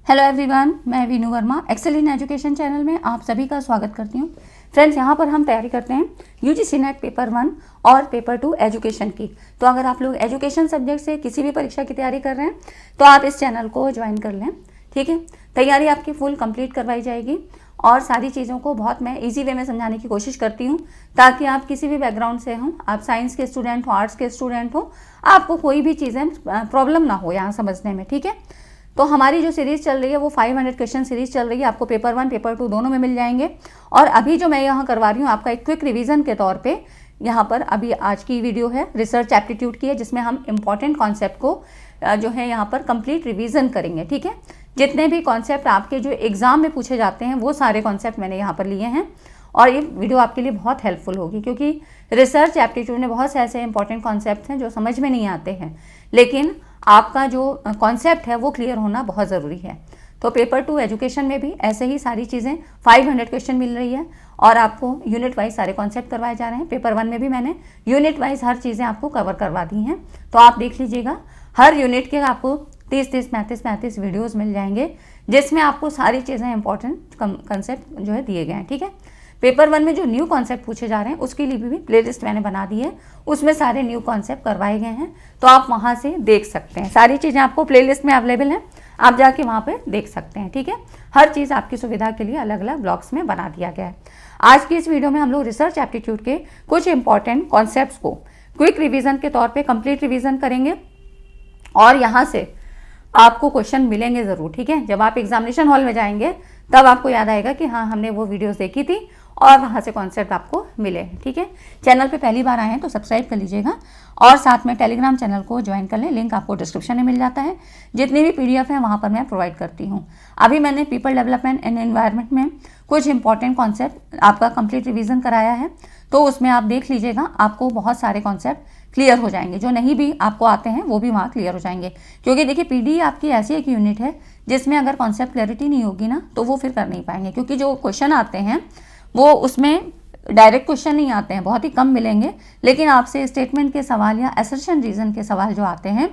Hello everyone, मैं Veenu Verma excel in education channel में आप सभी का स्वागत करती हूँ। फ्रेंड्स, यहाँ पर हम तैयारी करते हैं यूजीसी नेट पेपर 1 और पेपर 2 एजुकेशन की। तो अगर आप लोग एजुकेशन सब्जेक्ट से किसी भी परीक्षा की तैयारी कर रहे हैं तो आप इस चैनल को ज्वाइन कर लें। ठीक है, तैयारी आपकी फुल कंप्लीट करवाई जाएगी और सारी चीज़ों को बहुत मैं इजी वे में समझाने की कोशिश करती हूँ ताकि आप किसी भी बैकग्राउंड से हों, आप साइंस के स्टूडेंट हो, आर्ट्स के स्टूडेंट हो, आपको कोई भी चीज़ें प्रॉब्लम ना हो यहाँ समझने में। ठीक है, तो हमारी जो सीरीज़ चल रही है वो 500 क्वेश्चन सीरीज़ चल रही है। आपको पेपर 1 पेपर 2 दोनों में मिल जाएंगे। और अभी जो मैं यहाँ करवा रही हूँ आपका एक क्विक रिवीजन के तौर पे, यहाँ पर अभी आज की वीडियो है रिसर्च एप्टीट्यूड की है, जिसमें हम इम्पॉर्टेंट कॉन्सेप्ट को जो है यहाँ पर कंप्लीट रिवीजन करेंगे। ठीक है, जितने भी कॉन्सेप्ट आपके जो एग्जाम में पूछे जाते हैं वो सारे कॉन्सेप्ट मैंने यहाँ पर लिए हैं और ये वीडियो आपके लिए बहुत हेल्पफुल होगी, क्योंकि रिसर्च एप्टीट्यूड में बहुत से ऐसे इंपॉर्टेंट कॉन्सेप्ट हैं जो समझ में नहीं आते हैं, लेकिन आपका जो कॉन्सेप्ट है वो क्लियर होना बहुत ज़रूरी है। तो पेपर 2 एजुकेशन में भी ऐसे ही सारी चीज़ें 500 क्वेश्चन मिल रही है और आपको यूनिट वाइज सारे कॉन्सेप्ट करवाए जा रहे हैं। पेपर 1 में भी मैंने यूनिट वाइज हर चीज़ें आपको कवर करवा दी हैं, तो आप देख लीजिएगा। हर यूनिट के आपको 30-30, 35-35 वीडियोज़ मिल जाएंगे, जिसमें आपको सारी चीज़ें इंपॉर्टेंट कंसेप्ट जो है दिए गए हैं। ठीक है, पेपर 1 में जो न्यू कॉन्सेप्ट पूछे जा रहे हैं उसके लिए भी प्लेलिस्ट मैंने बना दी है, उसमें सारे न्यू कॉन्सेप्ट करवाए गए हैं, तो आप वहाँ से देख सकते हैं। सारी चीज़ें आपको प्लेलिस्ट में अवेलेबल हैं, आप जाके वहाँ पे देख सकते हैं। ठीक है, हर चीज़ आपकी सुविधा के लिए अलग अलग ब्लॉग्स में बना दिया गया है। आज की इस वीडियो में हम लोग रिसर्च एप्टीट्यूड के कुछ इंपॉर्टेंट कॉन्सेप्ट्स को क्विक रिविजन के तौर पर कंप्लीट रिविजन करेंगे और यहाँ से आपको क्वेश्चन मिलेंगे ज़रूर। ठीक है, जब आप एग्जामिनेशन हॉल में जाएंगे तब आपको याद आएगा कि हाँ, हमने वो वीडियोस देखी थी और वहाँ से कॉन्सेप्ट आपको मिले। ठीक है, चैनल पे पहली बार आए हैं तो सब्सक्राइब कर लीजिएगा और साथ में टेलीग्राम चैनल को ज्वाइन कर लें, लिंक आपको डिस्क्रिप्शन में मिल जाता है। जितनी भी PDF हैं वहाँ पर मैं प्रोवाइड करती हूँ। अभी मैंने पीपल डेवलपमेंट एंड एनवायरनमेंट में कुछ इंपॉर्टेंट कॉन्सेप्ट आपका कंप्लीट रिविजन कराया है, तो उसमें आप देख लीजिएगा, आपको बहुत सारे कॉन्सेप्ट क्लियर हो जाएंगे। जो नहीं भी आपको आते हैं वो भी वहाँ क्लियर हो जाएंगे, क्योंकि देखिए PD आपकी ऐसी एक यूनिट है जिसमें अगर कॉन्सेप्ट क्लैरिटी नहीं होगी ना तो वो फिर कर नहीं पाएंगे, क्योंकि जो क्वेश्चन आते हैं वो उसमें डायरेक्ट क्वेश्चन नहीं आते हैं, बहुत ही कम मिलेंगे, लेकिन आपसे स्टेटमेंट के सवाल या असर्शन रीजन के सवाल जो आते हैं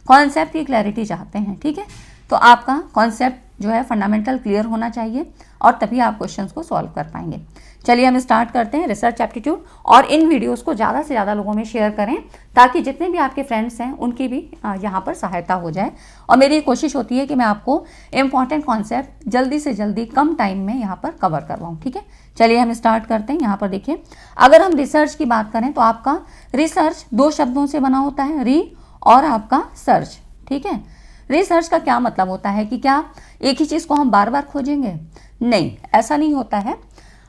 कॉन्सेप्ट की क्लैरिटी चाहते हैं। ठीक है, तो आपका कॉन्सेप्ट जो है फंडामेंटल क्लियर होना चाहिए और तभी आप क्वेश्चंस को सॉल्व कर पाएंगे। चलिए हम स्टार्ट करते हैं रिसर्च एप्टीट्यूड, और इन वीडियोस को ज़्यादा से ज़्यादा लोगों में शेयर करें ताकि जितने भी आपके फ्रेंड्स हैं उनकी भी यहाँ पर सहायता हो जाए। और मेरी कोशिश होती है कि मैं आपको इंपॉर्टेंट कॉन्सेप्ट जल्दी से जल्दी कम टाइम में यहाँ पर कवर करवाऊँ। ठीक है, चलिए हम स्टार्ट करते हैं। यहाँ पर देखिए, अगर हम रिसर्च की बात करें तो आपका रिसर्च 2 शब्दों से बना होता है, री और आपका सर्च। ठीक है, रिसर्च का क्या मतलब होता है कि क्या एक ही चीज़ को हम बार बार खोजेंगे? नहीं, ऐसा नहीं होता है।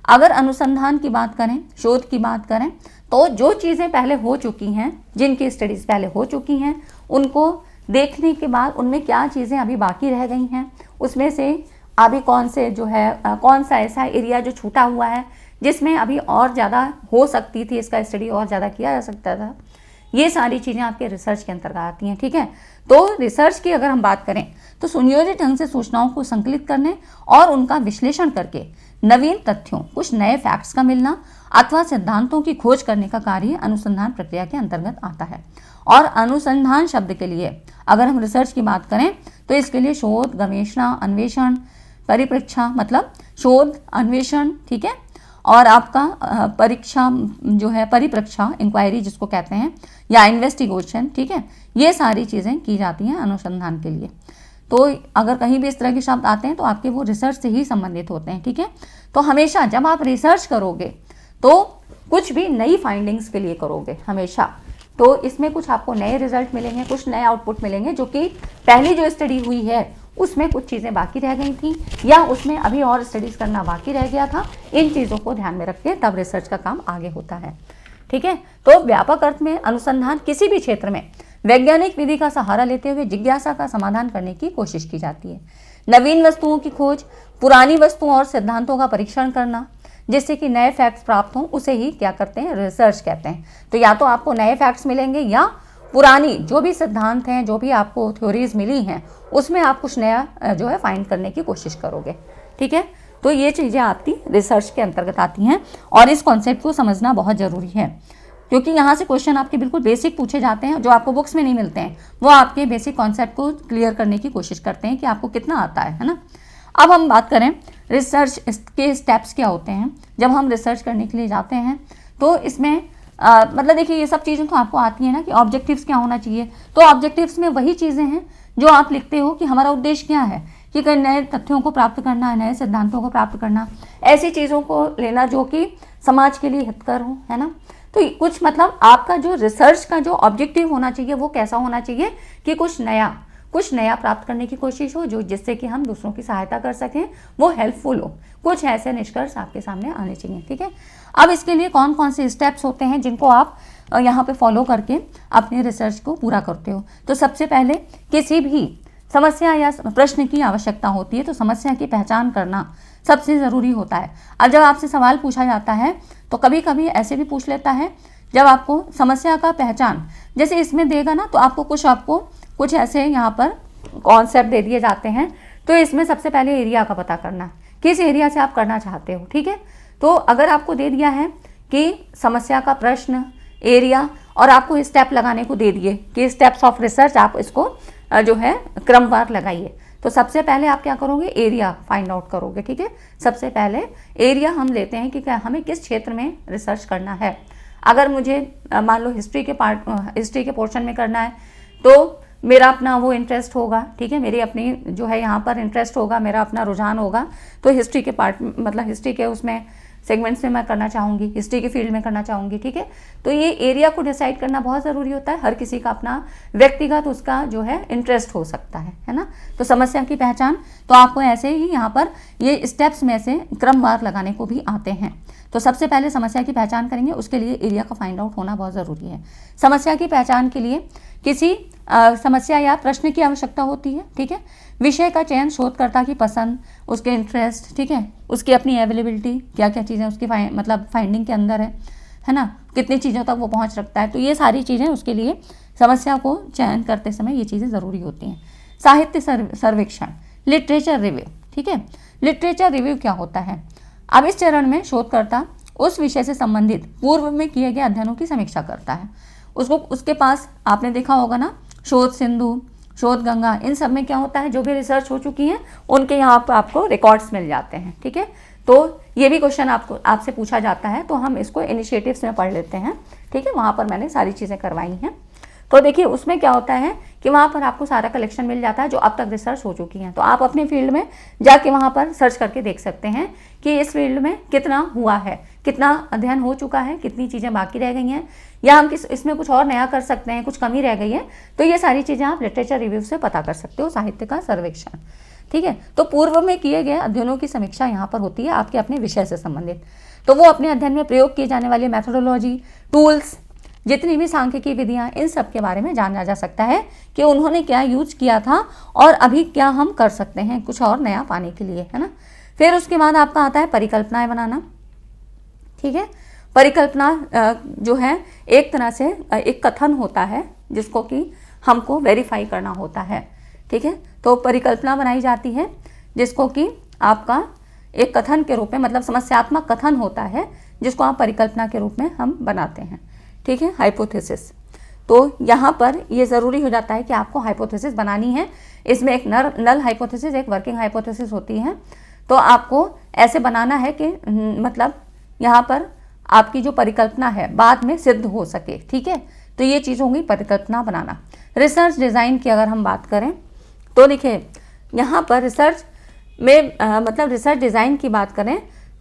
अगर अनुसंधान की बात करें, शोध की बात करें, तो जो चीज़ें पहले हो चुकी हैं, जिनकी स्टडीज़ पहले हो चुकी हैं, उनको देखने के बाद उनमें क्या चीज़ें अभी बाकी रह गई हैं, उसमें से अभी कौन सा ऐसा एरिया जो छूटा हुआ है जिसमें अभी और ज़्यादा हो सकती थी, इसका स्टडी और ज़्यादा किया जा सकता था, ये सारी चीज़ें आपके रिसर्च के अंतर्गत आती हैं। ठीक है, तो रिसर्च की अगर हम बात करें तो सुनियोजित ढंग से सूचनाओं को संकलित करने और उनका विश्लेषण करके नवीन तथ्यों, कुछ नए फैक्ट्स का मिलना अथवा सिद्धांतों की खोज करने का कार्य अनुसंधान प्रक्रिया के अंतर्गत आता है। और अनुसंधान शब्द के लिए अगर हम रिसर्च की बात करें तो इसके लिए शोध, गवेषणा, अन्वेषण, परिप्रेक्षा, मतलब शोध, अन्वेषण, ठीक है, और आपका परीक्षा जो है, परिप्रेक्षा, इंक्वायरी जिसको कहते हैं, या इन्वेस्टिगेशन। ठीक है, ये सारी चीज़ें की जाती हैं अनुसंधान के लिए। तो अगर कहीं भी इस तरह के शब्द आते हैं तो आपके वो रिसर्च से ही संबंधित होते हैं। ठीक है, तो हमेशा जब आप रिसर्च करोगे तो कुछ भी नई फाइंडिंग्स के लिए करोगे हमेशा, तो इसमें कुछ आपको नए रिजल्ट मिलेंगे, कुछ नए आउटपुट मिलेंगे, जो कि पहली जो स्टडी हुई है उसमें कुछ चीज़ें बाकी रह गई थी या उसमें अभी और स्टडीज़ करना बाकी रह गया था। इन चीज़ों को ध्यान में रख के तब रिसर्च का काम आगे होता है। ठीक है, तो व्यापक अर्थ में अनुसंधान किसी भी क्षेत्र में वैज्ञानिक विधि का सहारा लेते हुए जिज्ञासा का समाधान करने की कोशिश की जाती है। नवीन वस्तुओं की खोज, पुरानी वस्तुओं और सिद्धांतों का परीक्षण करना जिससे कि नए फैक्ट्स प्राप्त हों, उसे ही क्या करते हैं? रिसर्च कहते हैं। तो या तो आपको नए फैक्ट्स मिलेंगे या पुरानी जो भी सिद्धांत हैं, जो भी आपको थ्योरीज मिली हैं, उसमें आप कुछ नया जो है फाइंड करने की कोशिश करोगे। ठीक है, तो ये चीज़ें आपकी रिसर्च के अंतर्गत आती हैं और इस कॉन्सेप्ट को समझना बहुत ज़रूरी है। क्योंकि यहाँ से क्वेश्चन आपके बिल्कुल बेसिक पूछे जाते हैं जो आपको बुक्स में नहीं मिलते हैं। वो आपके बेसिक कॉन्सेप्ट को क्लियर करने की कोशिश करते हैं कि आपको कितना आता है ना। अब हम बात करें रिसर्च के स्टेप्स क्या होते हैं। जब हम रिसर्च करने के लिए जाते हैं तो इसमें मतलब देखिए ये सब चीज़ें तो आपको आती है ना कि ऑब्जेक्टिव्स क्या होना चाहिए। तो ऑब्जेक्टिव्स में वही चीज़ें हैं जो आप लिखते हो कि हमारा उद्देश्य क्या है, कि कई नए तथ्यों को प्राप्त करना है, नए सिद्धांतों को प्राप्त करना, ऐसी चीज़ों को लेना जो कि समाज के लिए हितकर हो, है ना। तो कुछ मतलब आपका जो रिसर्च का जो ऑब्जेक्टिव होना चाहिए वो कैसा होना चाहिए कि कुछ नया प्राप्त करने की कोशिश हो, जो जिससे कि हम दूसरों की सहायता कर सकें, वो हेल्पफुल हो। कुछ ऐसे निष्कर्ष आपके सामने आने चाहिए, ठीक है। अब इसके लिए कौन कौन से स्टेप्स होते हैं जिनको आप यहाँ पे फॉलो करके अपने रिसर्च को पूरा करते हो। तो सबसे पहले किसी भी समस्या या प्रश्न की आवश्यकता होती है तो समस्या की पहचान करना सबसे ज़रूरी होता है। अब जब आपसे सवाल पूछा जाता है तो कभी कभी ऐसे भी पूछ लेता है, जब आपको समस्या का पहचान जैसे इसमें देगा ना, तो आपको कुछ ऐसे यहाँ पर कॉन्सेप्ट दे दिए जाते हैं। तो इसमें सबसे पहले एरिया का पता करना, किस एरिया से आप करना चाहते हो, ठीक है। तो अगर आपको दे दिया है कि समस्या का प्रश्न, एरिया, और आपको स्टेप लगाने को दे दिए कि स्टेप्स ऑफ रिसर्च आप इसको जो है क्रमवार लगाइए, तो सबसे पहले आप क्या करोगे, एरिया फाइंड आउट करोगे, ठीक है। सबसे पहले एरिया हम लेते हैं कि क्या हमें किस क्षेत्र में रिसर्च करना है। अगर मुझे मान लो हिस्ट्री के पोर्शन में करना है तो मेरा अपना वो इंटरेस्ट होगा, ठीक है, मेरी अपनी जो है यहाँ पर इंटरेस्ट होगा, मेरा अपना रुझान होगा। तो हिस्ट्री के मतलब हिस्ट्री के उसमें सेगमेंट्स में मैं करना चाहूँगी, हिस्ट्री के फील्ड में करना चाहूँगी, ठीक है। तो ये एरिया को डिसाइड करना बहुत ज़रूरी होता है। हर किसी का अपना व्यक्तिगत उसका जो है इंटरेस्ट हो सकता है ना। तो समस्या की पहचान तो आपको ऐसे ही यहाँ पर ये स्टेप्स में से क्रमवार लगाने को भी आते हैं। तो सबसे पहले समस्या की पहचान करेंगे, उसके लिए एरिया का फाइंड आउट होना बहुत ज़रूरी है। समस्या की पहचान के लिए किसी समस्या या प्रश्न की आवश्यकता होती है, ठीक है। विषय का चयन शोधकर्ता की पसंद, उसके इंटरेस्ट, ठीक है, उसकी अपनी अवेलेबिलिटी, क्या क्या चीज़ें उसकी मतलब फाइंडिंग के अंदर है ना, कितनी चीज़ों तक वो पहुंच रखता है। तो ये सारी चीज़ें उसके लिए समस्या को चयन करते समय ये चीज़ें ज़रूरी होती हैं। साहित्य सर्वेक्षण, लिटरेचर रिव्यू, ठीक है। लिटरेचर रिव्यू क्या होता है। अब इस चरण में शोधकर्ता उस विषय से संबंधित पूर्व में किए गए अध्ययनों की समीक्षा करता है। उसके पास आपने देखा होगा ना, शोध सिंधु, शोध गंगा, इन सब में क्या होता है, जो भी रिसर्च हो चुकी हैं उनके यहाँ पर आपको रिकॉर्ड्स मिल जाते हैं, ठीक है। तो ये भी क्वेश्चन आपसे पूछा जाता है, तो हम इसको इनिशिएटिव्स में पढ़ लेते हैं, ठीक है। वहाँ पर मैंने सारी चीज़ें करवाई हैं। तो देखिए उसमें क्या होता है कि वहाँ पर आपको सारा कलेक्शन मिल जाता है जो अब तक रिसर्च हो चुकी हैं। तो आप अपने फील्ड में जाके वहाँ पर सर्च करके देख सकते हैं कि इस फील्ड में कितना हुआ है, कितना अध्ययन हो चुका है, कितनी चीज़ें बाकी रह गई हैं, या हम इसमें कुछ और नया कर सकते हैं, कुछ कमी रह गई है। तो ये सारी चीज़ें आप लिटरेचर रिव्यू से पता कर सकते हो, साहित्य का सर्वेक्षण, ठीक है। तो पूर्व में किए गए अध्ययनों की समीक्षा यहाँ पर होती है आपके अपने विषय से संबंधित। तो वो अपने अध्ययन में प्रयोग किए जाने वाली मैथोडोलॉजी, टूल्स, जितनी भी सांख्यिकी विधियाँ, इन सब के बारे में जाना जा सकता है कि उन्होंने क्या यूज किया था और अभी क्या हम कर सकते हैं कुछ और नया पाने के लिए, है ना। फिर उसके बाद आपका आता है परिकल्पनाएं बनाना, ठीक है। परिकल्पना जो है एक तरह से एक कथन होता है जिसको कि हमको वेरीफाई करना होता है, ठीक है। तो परिकल्पना बनाई जाती है जिसको कि आपका एक कथन के रूप में, मतलब समस्यात्मक कथन होता है जिसको आप परिकल्पना के रूप में हम बनाते हैं, ठीक है, हाइपोथेसिस। तो यहाँ पर ये ज़रूरी हो जाता है कि आपको हाइपोथेसिस बनानी है। इसमें एक नल हाइपोथेसिस, एक वर्किंग हाइपोथेसिस होती है। तो आपको ऐसे बनाना है कि मतलब यहाँ पर आपकी जो परिकल्पना है बाद में सिद्ध हो सके, ठीक है। तो ये चीज़ होगी परिकल्पना बनाना। रिसर्च डिज़ाइन की अगर हम बात करें तो देखिए यहाँ पर रिसर्च में मतलब रिसर्च डिज़ाइन की बात करें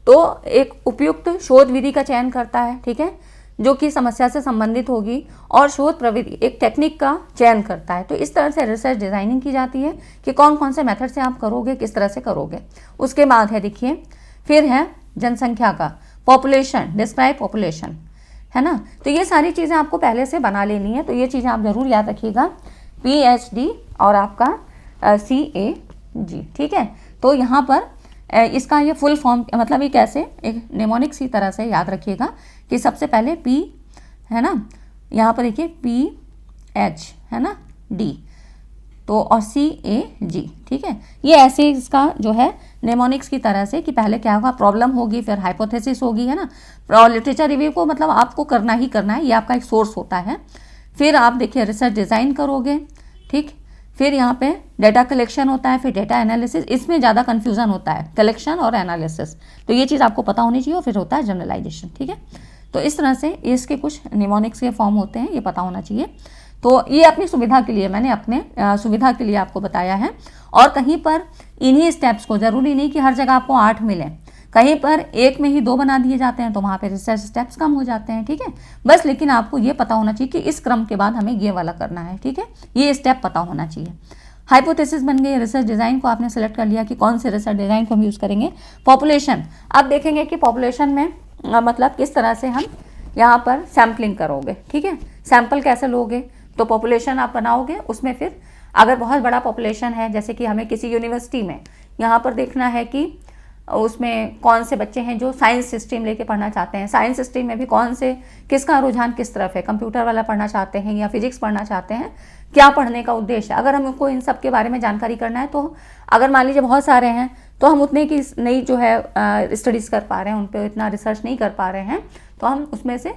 तो एक उपयुक्त शोध विधि का चयन करता है, ठीक है, जो कि समस्या से संबंधित होगी, और शोध प्रविधि एक टेक्निक का चयन करता है। तो इस तरह से रिसर्च डिज़ाइनिंग की जाती है कि कौन कौन से मेथड से आप करोगे, किस तरह से करोगे। उसके बाद है देखिए फिर है जनसंख्या का, पॉपुलेशन, डिस्क्राइब पॉपुलेशन, है ना। तो ये सारी चीज़ें आपको पहले से बना लेनी है। तो ये चीज़ें आप ज़रूर याद रखिएगा, PhD और आपका CAG, ठीक है। तो यहाँ पर इसका ये फुल फॉर्म मतलब ये कैसे एक नेमोनिक सी तरह से याद रखिएगा कि सबसे पहले P है ना, यहाँ पर देखिए PH है ना, D, तो और CAG, ठीक है। ये ऐसे इसका जो है नेमोनिक्स की तरह से कि पहले क्या होगा, प्रॉब्लम होगी, फिर हाइपोथेसिस होगी, है ना। और लिटरेचर रिव्यू को मतलब आपको करना ही करना है, ये आपका एक सोर्स होता है। फिर आप देखिए रिसर्च डिज़ाइन करोगे, ठीक। फिर यहाँ पे डेटा कलेक्शन होता है, फिर डेटा एनालिसिस, इसमें ज़्यादा कन्फ्यूज़न होता है, कलेक्शन और एनालिसिस, तो ये चीज़ आपको पता होनी चाहिए। और फिर होता है जनरलाइजेशन, ठीक है। तो इस तरह से इसके कुछ निमोनिक्स के फॉर्म होते हैं, ये पता होना चाहिए। तो ये अपनी सुविधा के लिए, मैंने अपने सुविधा के लिए आपको बताया है। और कहीं पर इन्हीं स्टेप्स को, ज़रूरी नहीं कि हर जगह आपको 8 मिलें, कहीं पर एक में ही 2 बना दिए जाते हैं, तो वहाँ पे रिसर्च स्टेप्स कम हो जाते हैं, ठीक है। बस लेकिन आपको ये पता होना चाहिए कि इस क्रम के बाद हमें ये वाला करना है, ठीक है। ये स्टेप पता होना चाहिए। हाइपोथेसिस बन गई, रिसर्च डिज़ाइन को आपने सेलेक्ट कर लिया कि कौन से रिसर्च डिज़ाइन को हम यूज़ करेंगे। पॉपुलेशन, अब देखेंगे कि पॉपुलेशन में मतलब किस तरह से हम यहाँ पर सैम्पलिंग करोगे, ठीक है। सैंपल कैसे लोगे, तो पॉपुलेशन आप बनाओगे, उसमें फिर अगर बहुत बड़ा पॉपुलेशन है, जैसे कि हमें किसी यूनिवर्सिटी में यहाँ पर देखना है कि उसमें कौन से बच्चे हैं जो साइंस स्ट्रीम लेके पढ़ना चाहते हैं, साइंस स्ट्रीम में भी कौन से, किसका रुझान किस तरफ है, कंप्यूटर वाला पढ़ना चाहते हैं या फिजिक्स पढ़ना चाहते हैं, क्या पढ़ने का उद्देश्य है। अगर हमको इन सब के बारे में जानकारी करना है, तो अगर मान लीजिए बहुत सारे हैं, तो हम उतने की नई जो है स्टडीज़ कर पा रहे हैं, उन पर इतना रिसर्च नहीं कर पा रहे हैं, तो हम उसमें से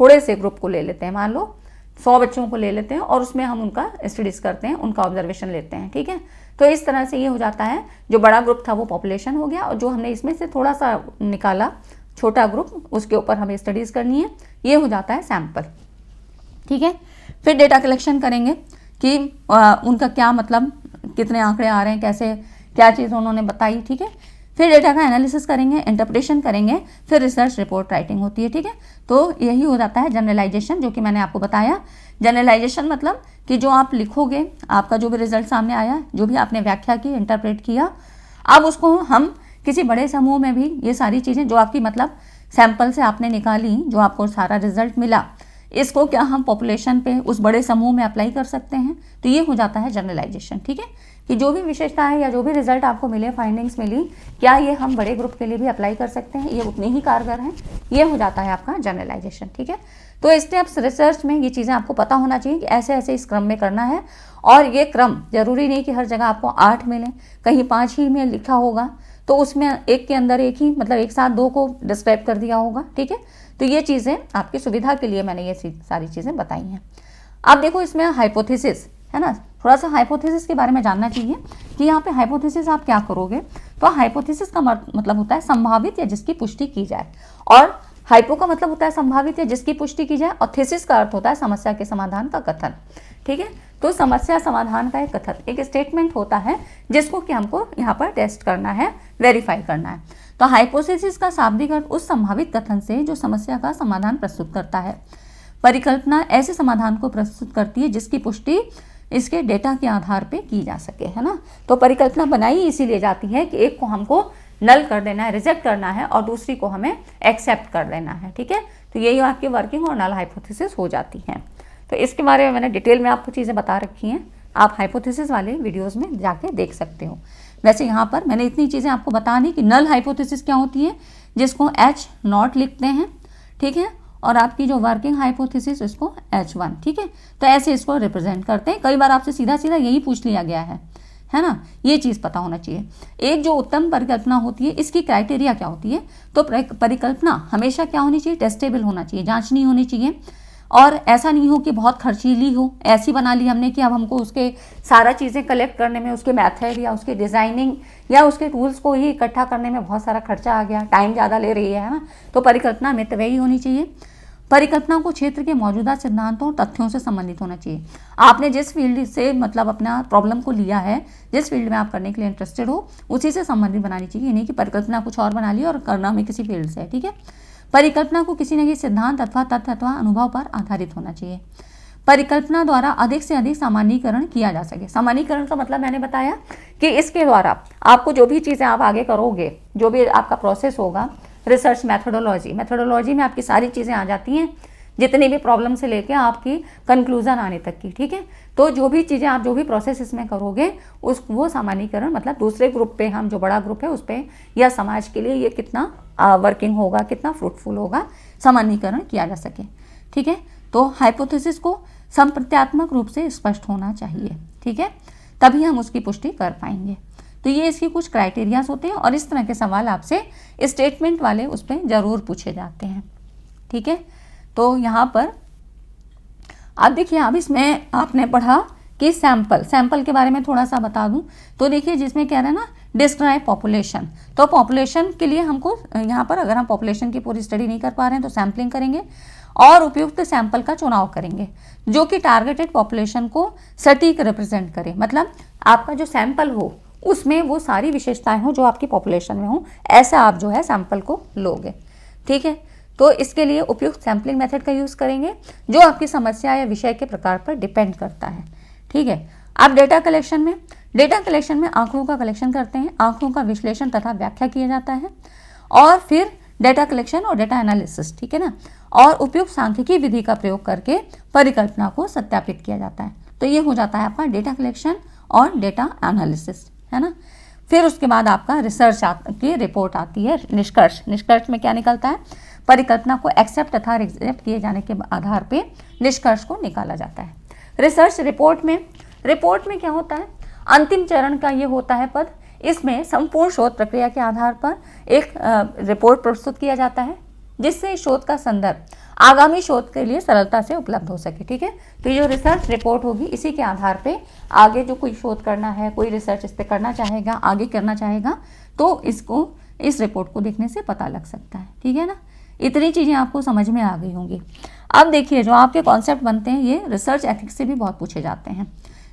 थोड़े से ग्रुप को ले लेते हैं, मान लो 100 बच्चों को ले लेते हैं और उसमें हम उनका स्टडीज़ करते हैं, उनका ऑब्जर्वेशन लेते हैं, ठीक है। तो इस तरह से ये हो जाता है, जो बड़ा ग्रुप था वो पॉपुलेशन हो गया, और जो हमने इसमें से थोड़ा सा निकाला छोटा ग्रुप, उसके ऊपर हमें स्टडीज़ करनी है, ये हो जाता है सैम्पल, ठीक है। फिर डेटा कलेक्शन करेंगे कि उनका क्या मतलब, कितने आंकड़े आ रहे हैं, कैसे क्या चीज़ उन्होंने बताई, ठीक है। फिर डेटा का एनालिसिस करेंगे, इंटरप्रिटेशन करेंगे, फिर रिसर्च रिपोर्ट राइटिंग होती है, ठीक है। तो यही हो जाता है जनरलाइजेशन, जो कि मैंने आपको बताया। जनरलाइजेशन मतलब कि जो आप लिखोगे, आपका जो भी रिजल्ट सामने आया, जो भी आपने व्याख्या की, इंटरप्रेट किया, अब उसको हम किसी बड़े समूह में भी ये सारी चीज़ें जो आपकी मतलब सैंपल से आपने निकाली, जो आपको सारा रिजल्ट मिला, इसको क्या हम पॉपुलेशन पे उस बड़े समूह में अप्लाई कर सकते हैं। तो ये हो जाता है जनरलाइजेशन, ठीक है। कि जो भी विशेषता है या जो भी रिजल्ट आपको मिले, फाइंडिंग्स मिली, क्या ये हम बड़े ग्रुप के लिए भी अप्लाई कर सकते हैं, ये उतने ही कारगर हैं, ये हो जाता है आपका जनरलाइजेशन, ठीक है। तो स्टेप्स रिसर्च में ये चीज़ें आपको पता होना चाहिए कि ऐसे ऐसे इस क्रम में करना है। और ये क्रम जरूरी नहीं कि हर जगह आपको 8 मिलें, कहीं 5 ही में लिखा होगा, तो उसमें एक के अंदर एक ही, मतलब एक साथ 2 को डिस्क्राइब कर दिया होगा, ठीक है। तो ये चीज़ें आपकी सुविधा के लिए मैंने ये सारी चीज़ें बताई हैं। अब देखो इसमें हाइपोथेसिस है ना, थोड़ा सा हाइपोथेसिस के बारे में जानना चाहिए कि यहाँ पे हाइपोथेसिस आप क्या करोगे। तो हाइपोथेसिस का मतलब होता है संभावित या जिसकी पुष्टि की जाए, और हाइपो का मतलब होता है संभावित या जिसकी पुष्टि की जाए, और थीसिस का अर्थ होता है समस्या के समाधान का कथन, ठीक है। तो समस्या समाधान का एक कथन, एक स्टेटमेंट होता है जिसको कि हमको यहाँ पर टेस्ट करना है, वेरीफाई करना है। तो हाइपोथेसिस का शाब्दिक अर्थ उस संभावित कथन से जो समस्या का समाधान प्रस्तुत करता है। परिकल्पना ऐसे समाधान को प्रस्तुत करती है जिसकी पुष्टि इसके डेटा के आधार पे की जा सके, है ना। तो परिकल्पना बनाई इसीलिए जाती है कि एक को हमको नल कर देना है, रिजेक्ट करना है, और दूसरी को हमें एक्सेप्ट कर देना है, ठीक है। तो यही आपकी वर्किंग और नल हाइपोथेसिस हो जाती है। तो इसके बारे में मैंने डिटेल में आपको चीज़ें बता रखी हैं, आप हाइपोथेसिस वाले वीडियोज़ में जाके देख सकते हो। वैसे यहाँ पर मैंने इतनी चीज़ें आपको बता दी कि नल हाइपोथेसिस क्या होती है, जिसको H0 लिखते हैं, ठीक है, और आपकी जो वर्किंग हाइपोथेसिस इसको H1, ठीक है। तो ऐसे इसको रिप्रेजेंट करते हैं। कई बार आपसे सीधा सीधा यही पूछ लिया गया है ना, ये चीज़ पता होना चाहिए। एक जो उत्तम परिकल्पना होती है, इसकी क्राइटेरिया क्या होती है, तो परिकल्पना हमेशा क्या होनी चाहिए, टेस्टेबल होना चाहिए, जांचनी होनी चाहिए, और ऐसा नहीं हो कि बहुत खर्चीली हो, ऐसी बना ली हमने कि अब हमको उसके सारा चीज़ें कलेक्ट करने में, उसके मेथड या उसके डिज़ाइनिंग या उसके टूल्स को ही इकट्ठा करने में बहुत सारा खर्चा आ गया, टाइम ज़्यादा ले रही है ना। तो परिकल्पना मितव्ययी होनी चाहिए। परिकल्पना को क्षेत्र के मौजूदा सिद्धांतों और तथ्यों से संबंधित होना चाहिए। आपने जिस फील्ड से मतलब अपना प्रॉब्लम को लिया है, जिस फील्ड में आप करने के लिए इंटरेस्टेड हो, उसी से संबंधित बनानी चाहिए, नहीं कि परिकल्पना कुछ और बना ली और करना हमें किसी फील्ड से है, ठीक है। परिकल्पना को किसी न किसी सिद्धांत अथवा तथ्य अथवा अनुभव पर आधारित होना चाहिए। परिकल्पना द्वारा अधिक से अधिक सामान्यीकरण किया जा सके। सामान्यीकरण का मतलब मैंने बताया कि इसके द्वारा आपको जो भी चीज़ें आप आगे करोगे, जो भी आपका प्रोसेस होगा, रिसर्च मेथोडोलॉजी में आपकी सारी चीज़ें आ जाती हैं, जितनी भी प्रॉब्लम से लेके आपकी कंक्लूजन आने तक की, ठीक है। तो जो भी चीज़ें आप जो भी प्रोसेस इसमें करोगे, वो सामान्यीकरण मतलब दूसरे ग्रुप पे, हम जो बड़ा ग्रुप है उस पर या समाज के लिए ये कितना वर्किंग होगा, कितना फ्रूटफुल होगा, सामान्यीकरण किया जा सके, ठीक है। तो हाइपोथेसिस को संप्रत्यात्मक रूप से स्पष्ट होना चाहिए, ठीक है। तभी हम उसकी पुष्टि कर पाएंगे। तो ये इसकी कुछ क्राइटेरियाज होते हैं और इस तरह के सवाल आपसे स्टेटमेंट वाले उस पर जरूर पूछे जाते हैं। ठीक है, तो यहाँ पर अब देखिए, अब इसमें आपने पढ़ा कि सैंपल के बारे में थोड़ा सा बता दूं तो देखिए, जिसमें कह रहे हैं ना डिस्क्राइब पॉपुलेशन, तो पॉपुलेशन के लिए हमको यहाँ पर अगर हम पॉपुलेशन की पूरी स्टडी नहीं कर पा रहे हैं तो सैम्पलिंग करेंगे और उपयुक्त सैंपल का चुनाव करेंगे जो कि टारगेटेड पॉपुलेशन को सटीक रिप्रेजेंट करे। मतलब आपका जो सैंपल हो उसमें वो सारी विशेषताएं हो जो आपकी पॉपुलेशन में हो, ऐसा आप जो है सैंपल को लोगे। ठीक है, तो इसके लिए उपयुक्त सैम्पलिंग मेथड का यूज़ करेंगे जो आपकी समस्या या विषय के प्रकार पर डिपेंड करता है। ठीक है, आप डेटा कलेक्शन में आंकड़ों का कलेक्शन करते हैं, आंकड़ों का विश्लेषण तथा व्याख्या किया जाता है और फिर डेटा कलेक्शन और डेटा एनालिसिस, ठीक है ना, और उपयुक्त सांख्यिकी विधि का प्रयोग करके परिकल्पना को सत्यापित किया जाता है। तो ये हो जाता है आपका डेटा कलेक्शन और डेटा एनालिसिस, है ना। फिर उसके बाद आपका रिसर्च की रिपोर्ट आती है, निष्कर्ष में क्या निकलता है, परिकल्पना को एक्सेप्ट तथा रिजेक्ट किए जाने के आधार पे निष्कर्ष को निकाला जाता है। रिसर्च रिपोर्ट में क्या होता है, अंतिम चरण का ये होता है पद, इसमें संपूर्ण शोध प्रक्रिया के आधार पर एक रिपोर्ट प्रस्तुत किया जाता है जिससे शोध का संदर्भ आगामी शोध के लिए सरलता से उपलब्ध हो सके। ठीक है, तो ये जो रिसर्च रिपोर्ट होगी इसी के आधार पे आगे जो कोई शोध करना है, कोई रिसर्च इस पर करना चाहेगा, आगे करना चाहेगा, तो इस रिपोर्ट को देखने से पता लग सकता है। ठीक है ना, इतनी चीज़ें आपको समझ में आ गई होंगी। अब देखिए, जो आपके कॉन्सेप्ट बनते हैं ये रिसर्च एथिक्स से भी बहुत पूछे जाते हैं।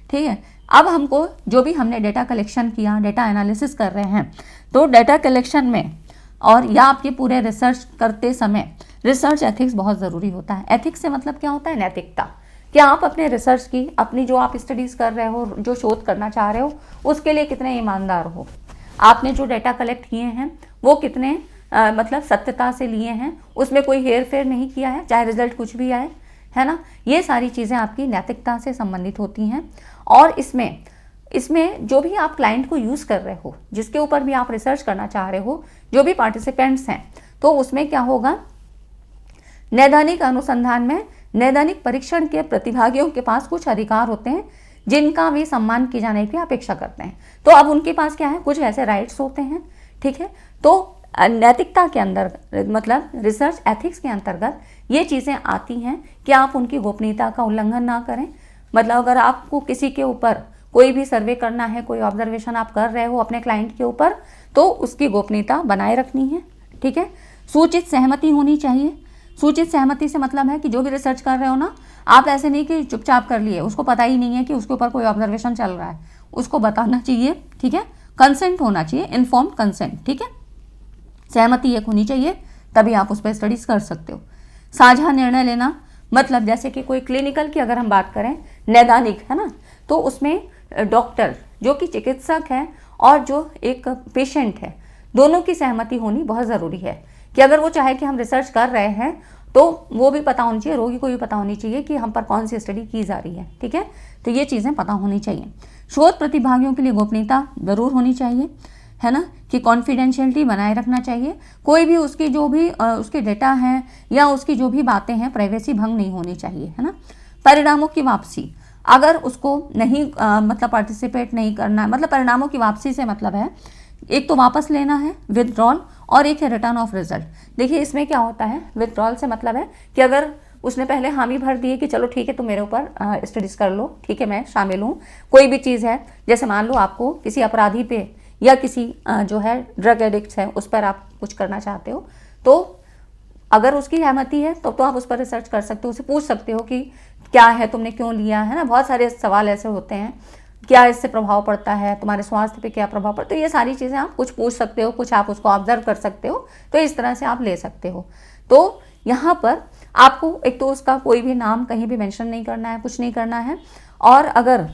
ठीक है, अब हमको जो भी हमने डेटा कलेक्शन किया, डेटा एनालिसिस कर रहे हैं, तो डेटा कलेक्शन में और या आपके पूरे रिसर्च करते समय रिसर्च एथिक्स बहुत ज़रूरी होता है। एथिक्स से मतलब क्या होता है, नैतिकता, कि आप अपने रिसर्च की, अपनी जो आप स्टडीज़ कर रहे हो, जो शोध करना चाह रहे हो, उसके लिए कितने ईमानदार हो, आपने जो डेटा कलेक्ट किए हैं वो कितने मतलब सत्यता से लिए हैं, उसमें कोई हेर फेर नहीं किया है, चाहे रिजल्ट कुछ भी आए, है ना। ये सारी चीज़ें आपकी नैतिकता से संबंधित होती हैं। और इसमें जो भी आप क्लाइंट को यूज़ कर रहे हो, जिसके ऊपर भी आप रिसर्च करना चाह रहे हो, जो भी पार्टिसिपेंट्स हैं, तो उसमें क्या होगा, नैदानिक अनुसंधान में नैदानिक परीक्षण के प्रतिभागियों के पास कुछ अधिकार होते हैं जिनका वे सम्मान किए जाने की अपेक्षा करते हैं। तो अब उनके पास क्या है, कुछ ऐसे राइट्स होते हैं। ठीक है, तो नैतिकता के अंदर, मतलब रिसर्च एथिक्स के अंतर्गत ये चीज़ें आती हैं कि आप उनकी गोपनीयता का उल्लंघन ना करें। मतलब अगर आपको किसी के ऊपर कोई भी सर्वे करना है, कोई ऑब्जर्वेशन आप कर रहे हो अपने क्लाइंट के ऊपर, तो उसकी गोपनीयता बनाए रखनी है। ठीक है, सूचित सहमति होनी चाहिए। सूचित सहमति से मतलब है कि जो भी रिसर्च कर रहे हो ना, आप ऐसे नहीं कि चुपचाप कर लिए, उसको पता ही नहीं है कि उसके ऊपर कोई ऑब्जर्वेशन चल रहा है, उसको बताना चाहिए। ठीक है, कंसेंट होना चाहिए, इन्फॉर्म्ड कंसेंट। ठीक है, सहमति एक होनी चाहिए, तभी आप उस पर स्टडीज कर सकते हो। साझा निर्णय लेना, मतलब जैसे कि कोई क्लिनिकल की अगर हम बात करें, नैदानिक, है ना, तो उसमें डॉक्टर जो कि चिकित्सक है और जो एक पेशेंट है, दोनों की सहमति होनी बहुत ज़रूरी है कि अगर वो चाहे कि हम रिसर्च कर रहे हैं तो वो भी पता होनी चाहिए, रोगी को भी पता होनी चाहिए कि हम पर कौन सी स्टडी की जा रही है। ठीक है, तो ये चीज़ें पता होनी चाहिए। शोध प्रतिभागियों के लिए गोपनीयता ज़रूर होनी चाहिए, है ना, कि कॉन्फिडेंशियलिटी बनाए रखना चाहिए। कोई भी उसकी जो भी उसके डेटा हैं या उसकी जो भी बातें हैं, प्राइवेसी भंग नहीं होनी चाहिए, है ना। परिणामों की वापसी, अगर उसको नहीं मतलब पार्टिसिपेट नहीं करना है, मतलब परिणामों की वापसी से मतलब है एक तो वापस लेना है, विदड्रॉल, और एक है रिटर्न ऑफ रिजल्ट। देखिए इसमें क्या होता है, विदड्रॉल से मतलब है कि अगर उसने पहले हामी भर दिए कि चलो ठीक है तुम मेरे ऊपर स्टडीज कर लो, ठीक है मैं शामिल हूँ, कोई भी चीज़ है, जैसे मान लो आपको किसी अपराधी पे या किसी जो है ड्रग एडिक्ट्स है उस पर आप कुछ करना चाहते हो, तो अगर उसकी सहमति है तो आप उस पर रिसर्च कर सकते हो, उसे पूछ सकते हो कि क्या है, तुमने क्यों लिया, है ना। बहुत सारे सवाल ऐसे होते हैं, क्या इससे प्रभाव पड़ता है, तुम्हारे स्वास्थ्य पे क्या प्रभाव पड़ता है, तो ये सारी चीज़ें आप कुछ पूछ सकते हो, कुछ आप उसको ऑब्जर्व कर सकते हो, तो इस तरह से आप ले सकते हो। तो यहाँ पर आपको एक तो उसका कोई भी नाम कहीं भी मेंशन नहीं करना है, कुछ नहीं करना है, और अगर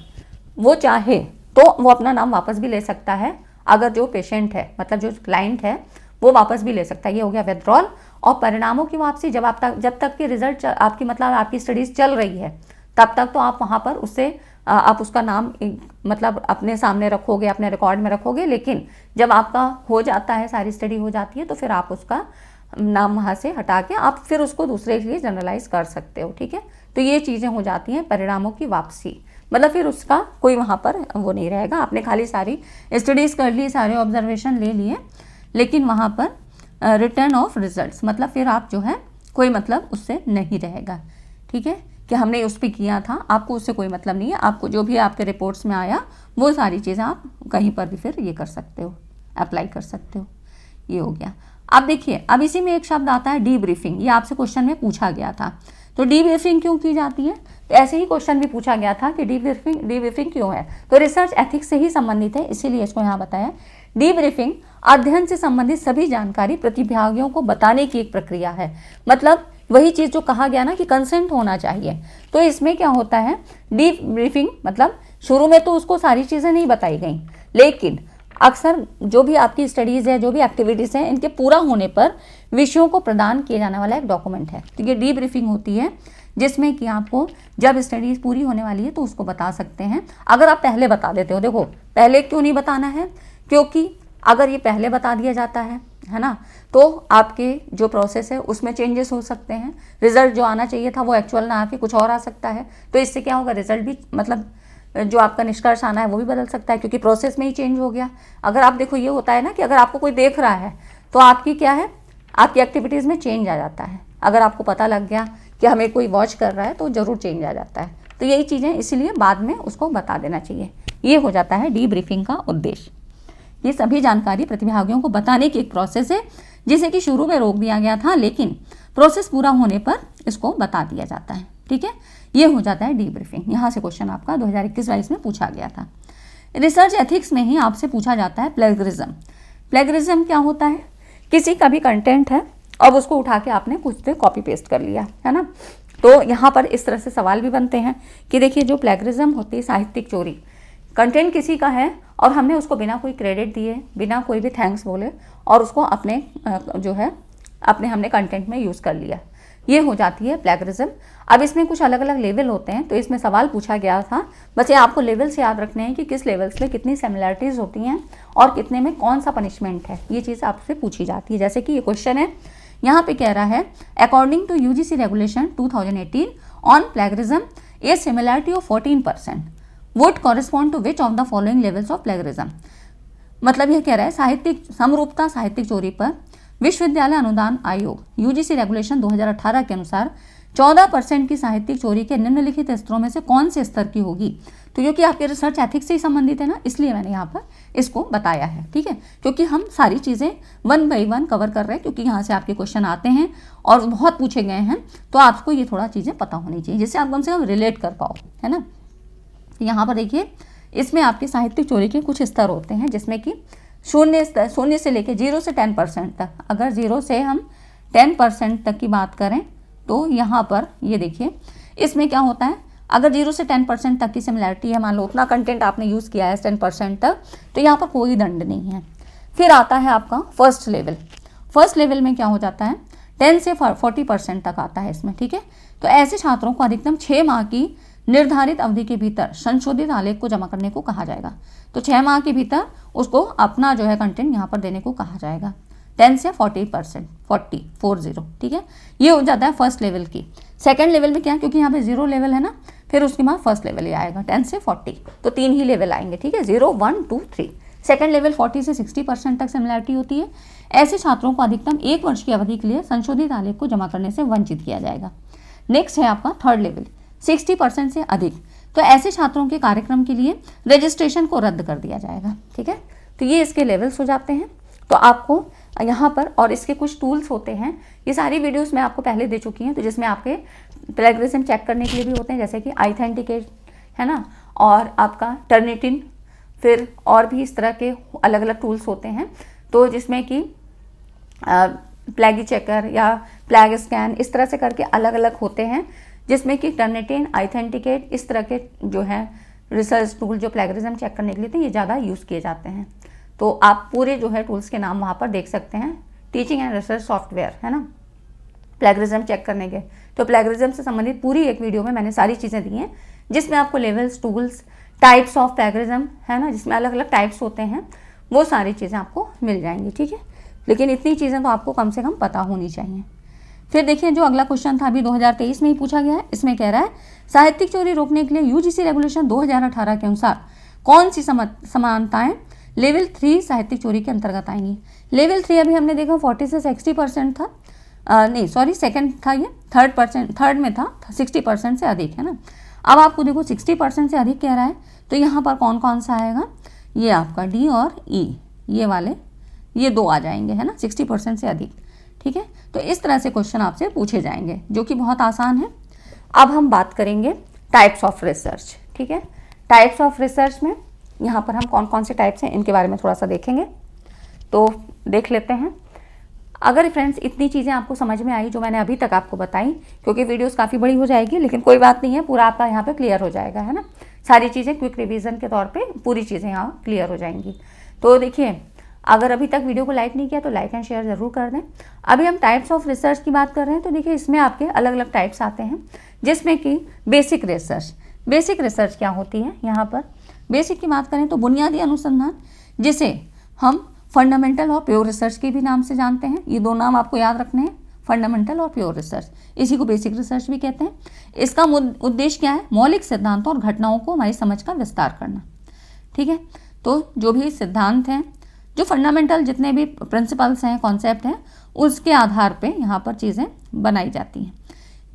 वो चाहे तो वो अपना नाम वापस भी ले सकता है, अगर जो पेशेंट है मतलब जो क्लाइंट है वो वापस भी ले सकता है। ये हो गया विथड्रॉल। और परिणामों की वापसी, जब तक कि रिजल्ट आपकी मतलब आपकी स्टडीज़ चल रही है तब तक तो आप वहाँ पर उससे आप उसका नाम मतलब अपने सामने रखोगे, अपने रिकॉर्ड में रखोगे, लेकिन जब आपका हो जाता है, सारी स्टडी हो जाती है, तो फिर आप उसका नाम वहाँ से हटा के आप फिर उसको दूसरे के लिए जनरलाइज कर सकते हो। ठीक है, तो ये चीज़ें हो जाती हैं परिणामों की वापसी। मतलब फिर उसका कोई वहाँ पर वो नहीं रहेगा। आपने खाली सारी स्टडीज़ कर ली, सारे ऑब्जर्वेशन ले लिए, लेकिन वहाँ पर रिटर्न ऑफ रिजल्ट्स मतलब फिर आप जो है कोई मतलब उससे नहीं रहेगा। ठीक है, कि हमने उस पर किया था, आपको उससे कोई मतलब नहीं है। आपको जो भी आपके रिपोर्ट्स में आया वो सारी चीज़ें आप कहीं पर भी फिर ये कर सकते हो, अप्लाई कर सकते हो। ये हो गया। अब देखिए, अब इसी में एक शब्द आता है डीब्रीफिंग। ये आपसे क्वेश्चन में पूछा गया था। तो डीब्रीफिंग क्यों की जाती है? तो ऐसे ही क्वेश्चन भी पूछा गया था कि डीब्रीफिंग क्यों है। तो रिसर्च एथिक्स से ही संबंधित है, इसीलिए इसको यहाँ बताया। डीब्रीफिंग अध्ययन से संबंधित सभी जानकारी प्रतिभागियों को बताने की एक प्रक्रिया है। मतलब वही चीज़ जो कहा गया ना कि कंसेंट होना चाहिए। तो इसमें क्या होता है, डीब्रीफिंग मतलब शुरू में तो उसको सारी चीज़ें नहीं बताई गई, लेकिन अक्सर जो भी आपकी स्टडीज़ है, जो भी एक्टिविटीज़ हैं, इनके पूरा होने पर विषयों को प्रदान किया जाने वाला एक डॉक्यूमेंट है। तो ये डीब्रीफिंग होती है, जिसमें कि आपको जब स्टडीज़ पूरी होने वाली है तो उसको बता सकते हैं। अगर आप पहले बता देते हो, देखो पहले क्यों नहीं बताना है, क्योंकि अगर ये पहले बता दिया जाता है ना, तो आपके जो प्रोसेस है उसमें चेंजेस हो सकते हैं। रिजल्ट जो आना चाहिए था वो एक्चुअल ना आके कुछ और आ सकता है। तो इससे क्या होगा, रिजल्ट भी मतलब जो आपका निष्कर्ष आना है वो भी बदल सकता है, क्योंकि प्रोसेस में ही चेंज हो गया। अगर आप देखो, ये होता है ना कि अगर आपको कोई देख रहा है तो आपकी क्या है, आपकी एक्टिविटीज़ में चेंज आ जाता है। अगर आपको पता लग गया कि हमें कोई वॉच कर रहा है तो ज़रूर चेंज आ जाता है। तो यही चीज़ें इसीलिए बाद में उसको बता देना चाहिए। ये हो जाता है डीब्रीफिंग का उद्देश्य। ये सभी जानकारी प्रतिभागियों को बताने की एक प्रोसेस है, जिसे कि शुरू में रोक दिया गया था, लेकिन प्रोसेस पूरा होने पर इसको बता दिया जाता है। ठीक है, ये हो जाता है डीब्रीफिंग। यहाँ से क्वेश्चन आपका 2021-22 में पूछा गया था। रिसर्च एथिक्स में ही आपसे पूछा जाता है प्लेगरिज्म। प्लेगरिज्म क्या होता है, किसी का भी कंटेंट है अब उसको उठा के आपने कुछ से कॉपी पेस्ट कर लिया है ना। तो यहाँ पर इस तरह से सवाल भी बनते हैं कि देखिए, जो प्लेगरिज्म होती है, साहित्यिक चोरी, कंटेंट किसी का है और हमने उसको बिना कोई क्रेडिट दिए, बिना कोई भी थैंक्स बोले और उसको अपने जो है अपने हमने कंटेंट में यूज़ कर लिया, ये हो जाती है प्लेगरिज्म। अब इसमें कुछ अलग अलग लेवल होते हैं, तो इसमें सवाल पूछा गया था, बस ये आपको लेवल्स याद रखने हैं कि किस लेवल्स में कितनी सिमिलरिटीज़ होती हैं और कितने में कौन सा पनिशमेंट है, ये चीज़ आपसे पूछी जाती है। जैसे कि ये क्वेश्चन है, यहाँ पे कह रहा है according to UGC regulation 2018 on plagiarism a similarity of 14% would correspond to which of the following levels of plagiarism. मतलब यह कह रहा है साहित्यिक समरूपता साहित्यिक चोरी पर विश्वविद्यालय अनुदान आयोग यूजीसी रेगुलेशन 2018 के अनुसार 14% की साहित्यिक चोरी के निम्नलिखित स्तरों में से कौन से स्तर की होगी। तो क्योंकि आपके रिसर्च एथिक्स से ही संबंधित है ना, इसलिए मैंने यहाँ पर इसको बताया है। ठीक है, क्योंकि हम सारी चीज़ें 1 बाई 1 कवर कर रहे हैं, क्योंकि यहाँ से आपके क्वेश्चन आते हैं और बहुत पूछे गए हैं, तो आपको ये थोड़ा चीज़ें पता होनी चाहिए जिससे आप कम से कम रिलेट कर पाओ, है ना। यहाँ पर देखिए, इसमें आपकी साहित्यिक चोरी के कुछ स्तर होते हैं, जिसमें कि शून्य से लेके 0 से 10% तक। अगर 0 से हम 10% तक की बात करें तो यहाँ पर ये देखिए, इसमें क्या होता है, अगर 0 से 10% तक की सिमिलरिटी है, मान लो उतना कंटेंट आपने यूज़ किया है 10% तक, तो यहाँ पर कोई दंड नहीं है। फिर आता है आपका फर्स्ट लेवल। फर्स्ट लेवल में क्या हो जाता है, 10 से 40% तक आता है इसमें। ठीक है, तो ऐसे छात्रों को अधिकतम 6 माह की निर्धारित अवधि के भीतर संशोधित आलेख को जमा करने को कहा जाएगा। तो 6 माह के भीतर उसको अपना जो है कंटेंट यहाँ पर देने को कहा जाएगा। 10 से 40%, 40। ठीक है, ये हो जाता है फर्स्ट लेवल की। सेकंड लेवल में क्या, क्योंकि यहाँ पे 0 लेवल है ना, फिर उसके बाद फर्स्ट लेवल ही आएगा 10 से 40, तो 3 ही लेवल आएंगे। ठीक है, 0, 1, 2, 3। सेकंड लेवल 40 से 60% तक सिमिलरिटी होती है। ऐसे छात्रों को अधिकतम 1 वर्ष की अवधि के लिए संशोधित आलेख को जमा करने से वंचित किया जाएगा। नेक्स्ट है आपका थर्ड लेवल, 60% से अधिक। तो ऐसे छात्रों के कार्यक्रम के लिए रजिस्ट्रेशन को रद्द कर दिया जाएगा। ठीक है, तो ये इसके लेवल्स हो जाते हैं। तो आपको यहाँ पर, और इसके कुछ टूल्स होते हैं, ये सारी वीडियोस मैं आपको पहले दे चुकी हैं, तो जिसमें आपके प्लेगरिज्म चेक करने के लिए भी होते हैं, जैसे कि ऑथेंटिकेट है ना, और आपका टर्निटिन, फिर और भी इस तरह के अलग अलग टूल्स होते हैं, तो जिसमें कि प्लेगी चेकर या प्लेग स्कैन, इस तरह से करके अलग अलग होते हैं, जिसमें कि टर्निटिन, ऑथेंटिकेट, इस तरह के जो है रिसर्च टूल जो प्लेगरिज्म चेक करने के लिए थे, ये ज़्यादा यूज़ किए जाते हैं। तो आप पूरे जो है टूल्स के नाम वहाँ पर देख सकते हैं। टीचिंग एंड रिसर्च सॉफ्टवेयर है ना, प्लेगरिज्म चेक करने के। तो प्लेगरिज्म से संबंधित पूरी एक वीडियो में मैंने सारी चीज़ें दी हैं, जिसमें आपको levels, tools, types of plagiarism है ना, जिसमें अलग अलग टाइप्स होते हैं, वो सारी चीज़ें आपको मिल जाएंगी। ठीक है, लेकिन इतनी चीज़ें तो आपको कम से कम पता होनी चाहिए। फिर देखिए जो अगला क्वेश्चन था अभी 2023 में ही पूछा गया है, इसमें कह रहा है साहित्यिक चोरी रोकने के लिए यूजीसी रेगुलेशन 2018 के अनुसार कौन सी समानताएं लेवल 3 साहित्यिक चोरी के अंतर्गत आएंगी। लेवल 3 अभी हमने देखा 40 से 60% था, नहीं सॉरी सेकंड था ये, थर्ड में था 60% से अधिक, है ना। अब आपको देखो 60% से अधिक कह रहा है, तो यहाँ पर कौन कौन सा आएगा, ये आपका डी और ई, ये वाले ये दो आ जाएंगे, है ना, 60% से अधिक, ठीक है। तो इस तरह से क्वेश्चन आपसे पूछे जाएंगे जो कि बहुत आसान है। अब हम बात करेंगे टाइप्स ऑफ रिसर्च, ठीक है। टाइप्स ऑफ रिसर्च में यहाँ पर हम कौन कौन से टाइप्स हैं इनके बारे में थोड़ा सा देखेंगे, तो देख लेते हैं। अगर फ्रेंड्स इतनी चीज़ें आपको समझ में आई जो मैंने अभी तक आपको बताई, क्योंकि वीडियोस काफ़ी बड़ी हो जाएगी, लेकिन कोई बात नहीं है, पूरा आपका यहाँ पे क्लियर हो जाएगा, है ना। सारी चीज़ें क्विक रिवीजन के तौर पे पूरी चीज़ें यहाँ क्लियर हो जाएंगी। तो देखिए, अगर अभी तक वीडियो को लाइक नहीं किया तो लाइक एंड शेयर ज़रूर कर दें। अभी हम टाइप्स ऑफ रिसर्च की बात कर रहे हैं, तो देखिए इसमें आपके अलग अलग टाइप्स आते हैं, जिसमें कि बेसिक रिसर्च। बेसिक रिसर्च क्या होती है, यहाँ पर बेसिक की बात करें तो बुनियादी अनुसंधान, जिसे हम फंडामेंटल और प्योर रिसर्च के भी नाम से जानते हैं। ये दो नाम आपको याद रखने हैं, फंडामेंटल और प्योर रिसर्च, इसी को बेसिक रिसर्च भी कहते हैं। इसका उद्देश्य क्या है, मौलिक सिद्धांतों और घटनाओं को हमारी समझ का विस्तार करना, ठीक है। तो जो भी सिद्धांत हैं, जो फंडामेंटल जितने भी प्रिंसिपल्स हैं, कॉन्सेप्ट हैं, उसके आधार पे यहाँ पर चीज़ें बनाई जाती हैं।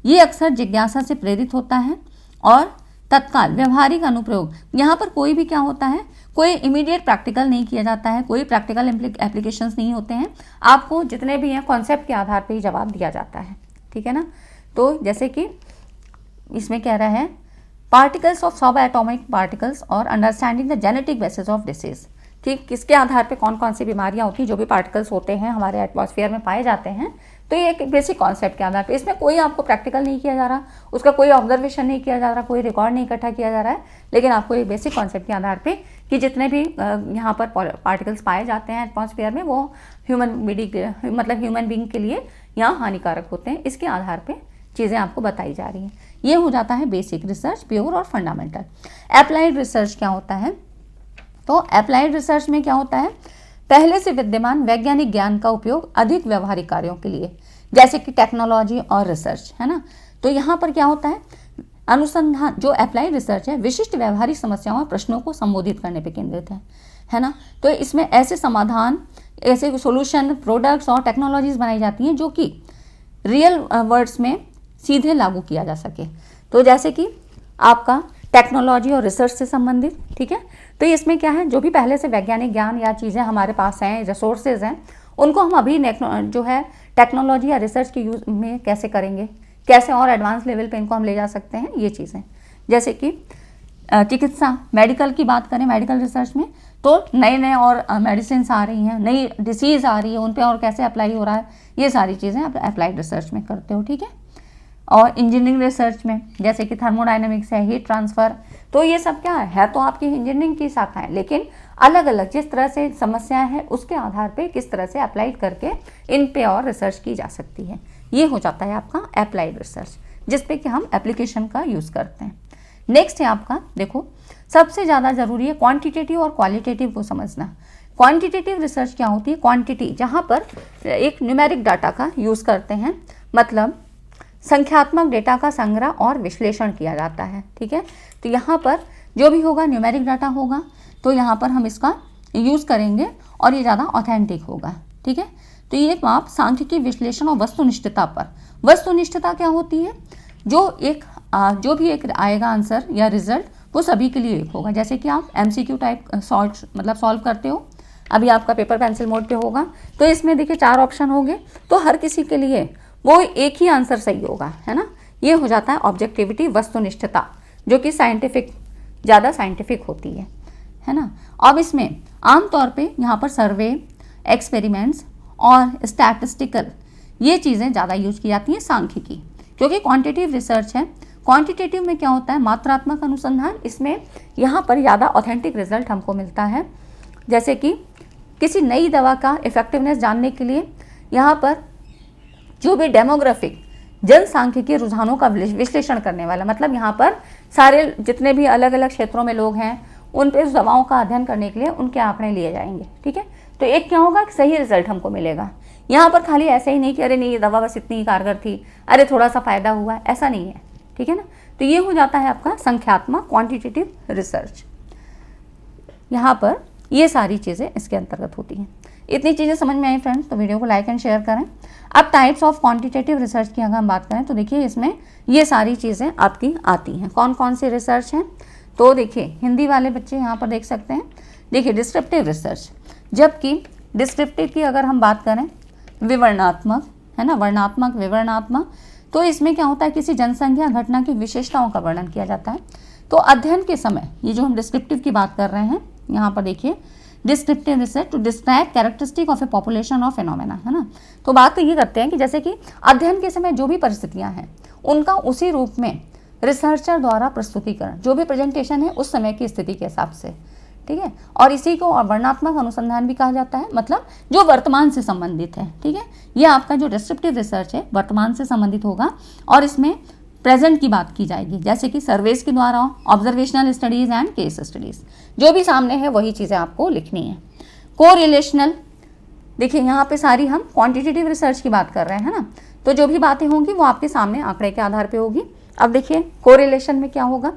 ये अक्सर जिज्ञासा से प्रेरित होता है और तत्काल व्यवहारिक अनुप्रयोग। यहाँ पर कोई भी क्या होता है, कोई इमीडिएट प्रैक्टिकल नहीं किया जाता है, कोई प्रैक्टिकल एप्लीकेशंस नहीं होते हैं, आपको जितने भी हैं कॉन्सेप्ट के आधार पे ही जवाब दिया जाता है, ठीक है ना। तो जैसे कि इसमें कह रहा है पार्टिकल्स ऑफ सब एटॉमिक पार्टिकल्स और understanding the genetic basis of disease, ठीक, किसके आधार पे कौन कौन सी बीमारियां होती हैं, जो भी पार्टिकल्स होते हैं हमारे एटमॉस्फेयर में पाए जाते हैं। तो ये एक बेसिक कॉन्सेप्ट के आधार पे, इसमें कोई आपको प्रैक्टिकल नहीं किया जा रहा, उसका कोई ऑब्जर्वेशन नहीं किया जा रहा, कोई रिकॉर्ड नहीं इकट्ठा किया जा रहा है, लेकिन आपको एक बेसिक कॉन्सेप्ट के आधार पे कि जितने भी यहाँ पर पार्टिकल्स पाए जाते हैं एटमॉस्फेयर में, वो ह्यूमन बींग के लिए यहाँ हानिकारक होते हैं, इसके आधार पर चीज़ें आपको बताई जा रही हैं। ये हो जाता है बेसिक रिसर्च, प्योर और फंडामेंटल। अप्लाइड रिसर्च क्या होता है, तो अप्लाइड रिसर्च में क्या होता है, पहले से विद्यमान वैज्ञानिक ज्ञान का उपयोग अधिक व्यवहारिक कार्यों के लिए, जैसे कि टेक्नोलॉजी और रिसर्च, है ना। तो यहाँ पर क्या होता है, अनुसंधान जो अप्लाइड रिसर्च है विशिष्ट व्यवहारिक समस्याओं और प्रश्नों को संबोधित करने पर केंद्रित है ना। तो इसमें ऐसे समाधान, ऐसे सोल्यूशन, प्रोडक्ट्स और टेक्नोलॉजीज बनाई जाती हैं जो कि रियल वर्ड्स में सीधे लागू किया जा सके। तो जैसे कि आपका टेक्नोलॉजी और रिसर्च से संबंधित, ठीक है। तो इसमें क्या है, जो भी पहले से वैज्ञानिक ज्ञान या चीज़ें हमारे पास हैं, रिसोर्सेज हैं, उनको हम अभी जो है टेक्नोलॉजी या रिसर्च के यूज में कैसे करेंगे, कैसे और एडवांस लेवल पे इनको हम ले जा सकते हैं, ये चीज़ें। जैसे कि चिकित्सा, मेडिकल की बात करें, मेडिकल रिसर्च में तो नए नए और मेडिसिन आ रही हैं, नई डिसीज़ आ रही है, उन पर और कैसे अप्लाई हो रहा है, ये सारी चीज़ें आप अप्लाइड रिसर्च में करते हो, ठीक है। और इंजीनियरिंग रिसर्च में जैसे कि थर्मोडायनेमिक्स है, हीट ट्रांसफ़र, तो ये सब क्या है तो आपकी इंजीनियरिंग की शाखाएं, लेकिन अलग अलग जिस तरह से समस्याएं हैं उसके आधार पे किस तरह से अप्लाइड करके इन पे और रिसर्च की जा सकती है। ये हो जाता है आपका अप्लाइड रिसर्च, जिस पे कि हम एप्लीकेशन का यूज़ करते हैं। नेक्स्ट है आपका, देखो सबसे ज़्यादा ज़रूरी है क्वान्टिटेटिव और क्वालिटेटिव को समझना। क्वान्टिटेटिव रिसर्च क्या होती है, क्वांटिटी, जहाँ पर एक न्यूमेरिक डाटा का यूज़ करते हैं, मतलब संख्यात्मक डेटा का संग्रह और विश्लेषण किया जाता है, ठीक है। तो यहाँ पर जो भी होगा न्यूमेरिक डाटा होगा, तो यहाँ पर हम इसका यूज़ करेंगे और ये ज़्यादा ऑथेंटिक होगा, ठीक है। तो ये माप सांख्यिकी विश्लेषण और वस्तुनिष्ठता पर। वस्तुनिष्ठता क्या होती है, जो भी एक आएगा आंसर या रिजल्ट वो सभी के लिए एक होगा। जैसे कि आप MCQ टाइप सॉल्व करते हो, अभी आपका पेपर पेंसिल मोड पे होगा, तो इसमें देखिए 4 ऑप्शन होंगे, तो हर किसी के लिए वो एक ही आंसर सही होगा, है ना। ये हो जाता है ऑब्जेक्टिविटी, वस्तुनिष्ठता, जो कि ज़्यादा साइंटिफिक होती है ना। अब इसमें आमतौर पे यहाँ पर सर्वे, एक्सपेरिमेंट्स और स्टैटिस्टिकल ये चीज़ें ज़्यादा यूज की जाती हैं सांख्यिकी, क्योंकि क्वांटिटेटिव रिसर्च है। क्वांटिटेटिव में क्या होता है, मात्रात्मक अनुसंधान, इसमें यहाँ पर ज़्यादा ऑथेंटिक रिजल्ट हमको मिलता है। जैसे कि किसी नई दवा का इफेक्टिवनेस जानने के लिए यहाँ पर जो भी डेमोग्राफिक जनसांख्यिकीय रुझानों का विश्लेषण करने वाला, मतलब यहाँ पर सारे जितने भी अलग अलग क्षेत्रों में लोग हैं उन पे दवाओं का अध्ययन करने के लिए उनके आंकड़े लिए जाएंगे, ठीक है। तो एक क्या होगा, सही रिजल्ट हमको मिलेगा। यहाँ पर खाली ऐसे ही नहीं कि अरे नहीं ये दवा बस इतनी ही कारगर थी, अरे थोड़ा सा फायदा हुआ, ऐसा नहीं है, ठीक है ना। तो ये हो जाता है आपका संख्यात्मक क्वांटिटेटिव रिसर्च। यहाँ पर ये सारी चीज़ें इसके अंतर्गत होती हैं। इतनी चीज़ें समझ में आई फ्रेंड्स, तो वीडियो को लाइक एंड शेयर करें। अब टाइप्स ऑफ क्वांटिटेटिव रिसर्च की अगर हम बात करें तो देखिए इसमें ये सारी चीज़ें आपकी आती हैं। कौन कौन सी रिसर्च हैं, तो देखिए हिंदी वाले बच्चे यहाँ पर देख सकते हैं। देखिए डिस्क्रिप्टिव रिसर्च, जबकि डिस्क्रिप्टिव की अगर हम बात करें विवरणात्मक, है ना, वर्णात्मक विवरणात्मक, तो इसमें क्या होता है किसी जनसंख्या घटना की विशेषताओं का वर्णन किया जाता है। तो अध्ययन के समय ये जो हम डिस्क्रिप्टिव की बात कर रहे हैं यहाँ पर देखिए descriptive research to describe characteristic of a population of phenomena, है ना। तो बात तो ये करते हैं कि जैसे कि अध्ययन के समय जो भी परिस्थितियाँ हैं उनका उसी रूप में रिसर्चर द्वारा प्रस्तुतिकरण, जो भी प्रेजेंटेशन है उस समय की स्थिति के हिसाब से, ठीक है। और इसी को वर्णनात्मक अनुसंधान भी कहा जाता है, मतलब जो वर्तमान से संबंधित है, ठीक है। ये आपका जो डिस्क्रिप्टिव रिसर्च है वर्तमान से संबंधित होगा और इसमें प्रेजेंट की बात की जाएगी, जैसे कि सर्वेस के द्वारा observational studies and case studies, जो भी सामने है वही चीज़ें आपको लिखनी है। कोरिलेशनल, देखिए यहाँ पे सारी हम क्वांटिटेटिव रिसर्च की बात कर रहे हैं ना, तो जो भी बातें होंगी वो आपके सामने आंकड़े के आधार पे होगी। अब देखिए कोरिलेशन में क्या होगा,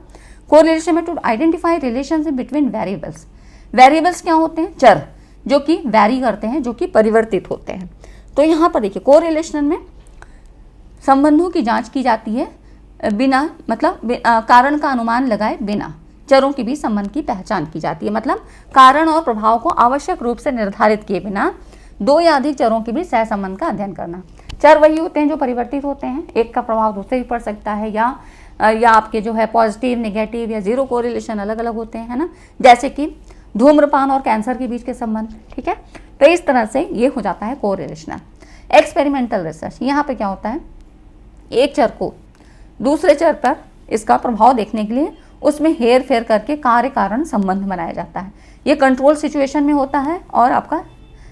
कोरिलेशन में to identify relationship between variables. Variables क्या होते हैं, चर जो कि वैरी करते हैं, जो कि परिवर्तित होते हैं। तो यहाँ पर देखिए कोरिलेशन में संबंधों की जांच की जाती है बिना, मतलब कारण का अनुमान लगाए बिना चरों के बीच संबंध की पहचान की जाती है, मतलब कारण और प्रभाव को आवश्यक रूप से निर्धारित किए बिना दो या अधिक चरों के बीच सहसंबंध का अध्ययन करना। चर वही होते हैं जो परिवर्तित होते हैं, एक का प्रभाव दूसरे पर पड़ सकता है, या आपके जो है पॉजिटिव नेगेटिव या जीरो कोरिलेशन अलग अलग होते हैं, है ना, जैसे कि धूम्रपान और कैंसर के बीच के संबंध, ठीक है। तो इस तरह से ये हो जाता है कोरिलेशनल। एक्सपेरिमेंटल रिसर्च, यहाँ पे क्या होता है, एक चर को दूसरे चर पर इसका प्रभाव देखने के लिए उसमें हेर फेर करके कार्य कारण संबंध बनाया जाता है। ये कंट्रोल सिचुएशन में होता है और आपका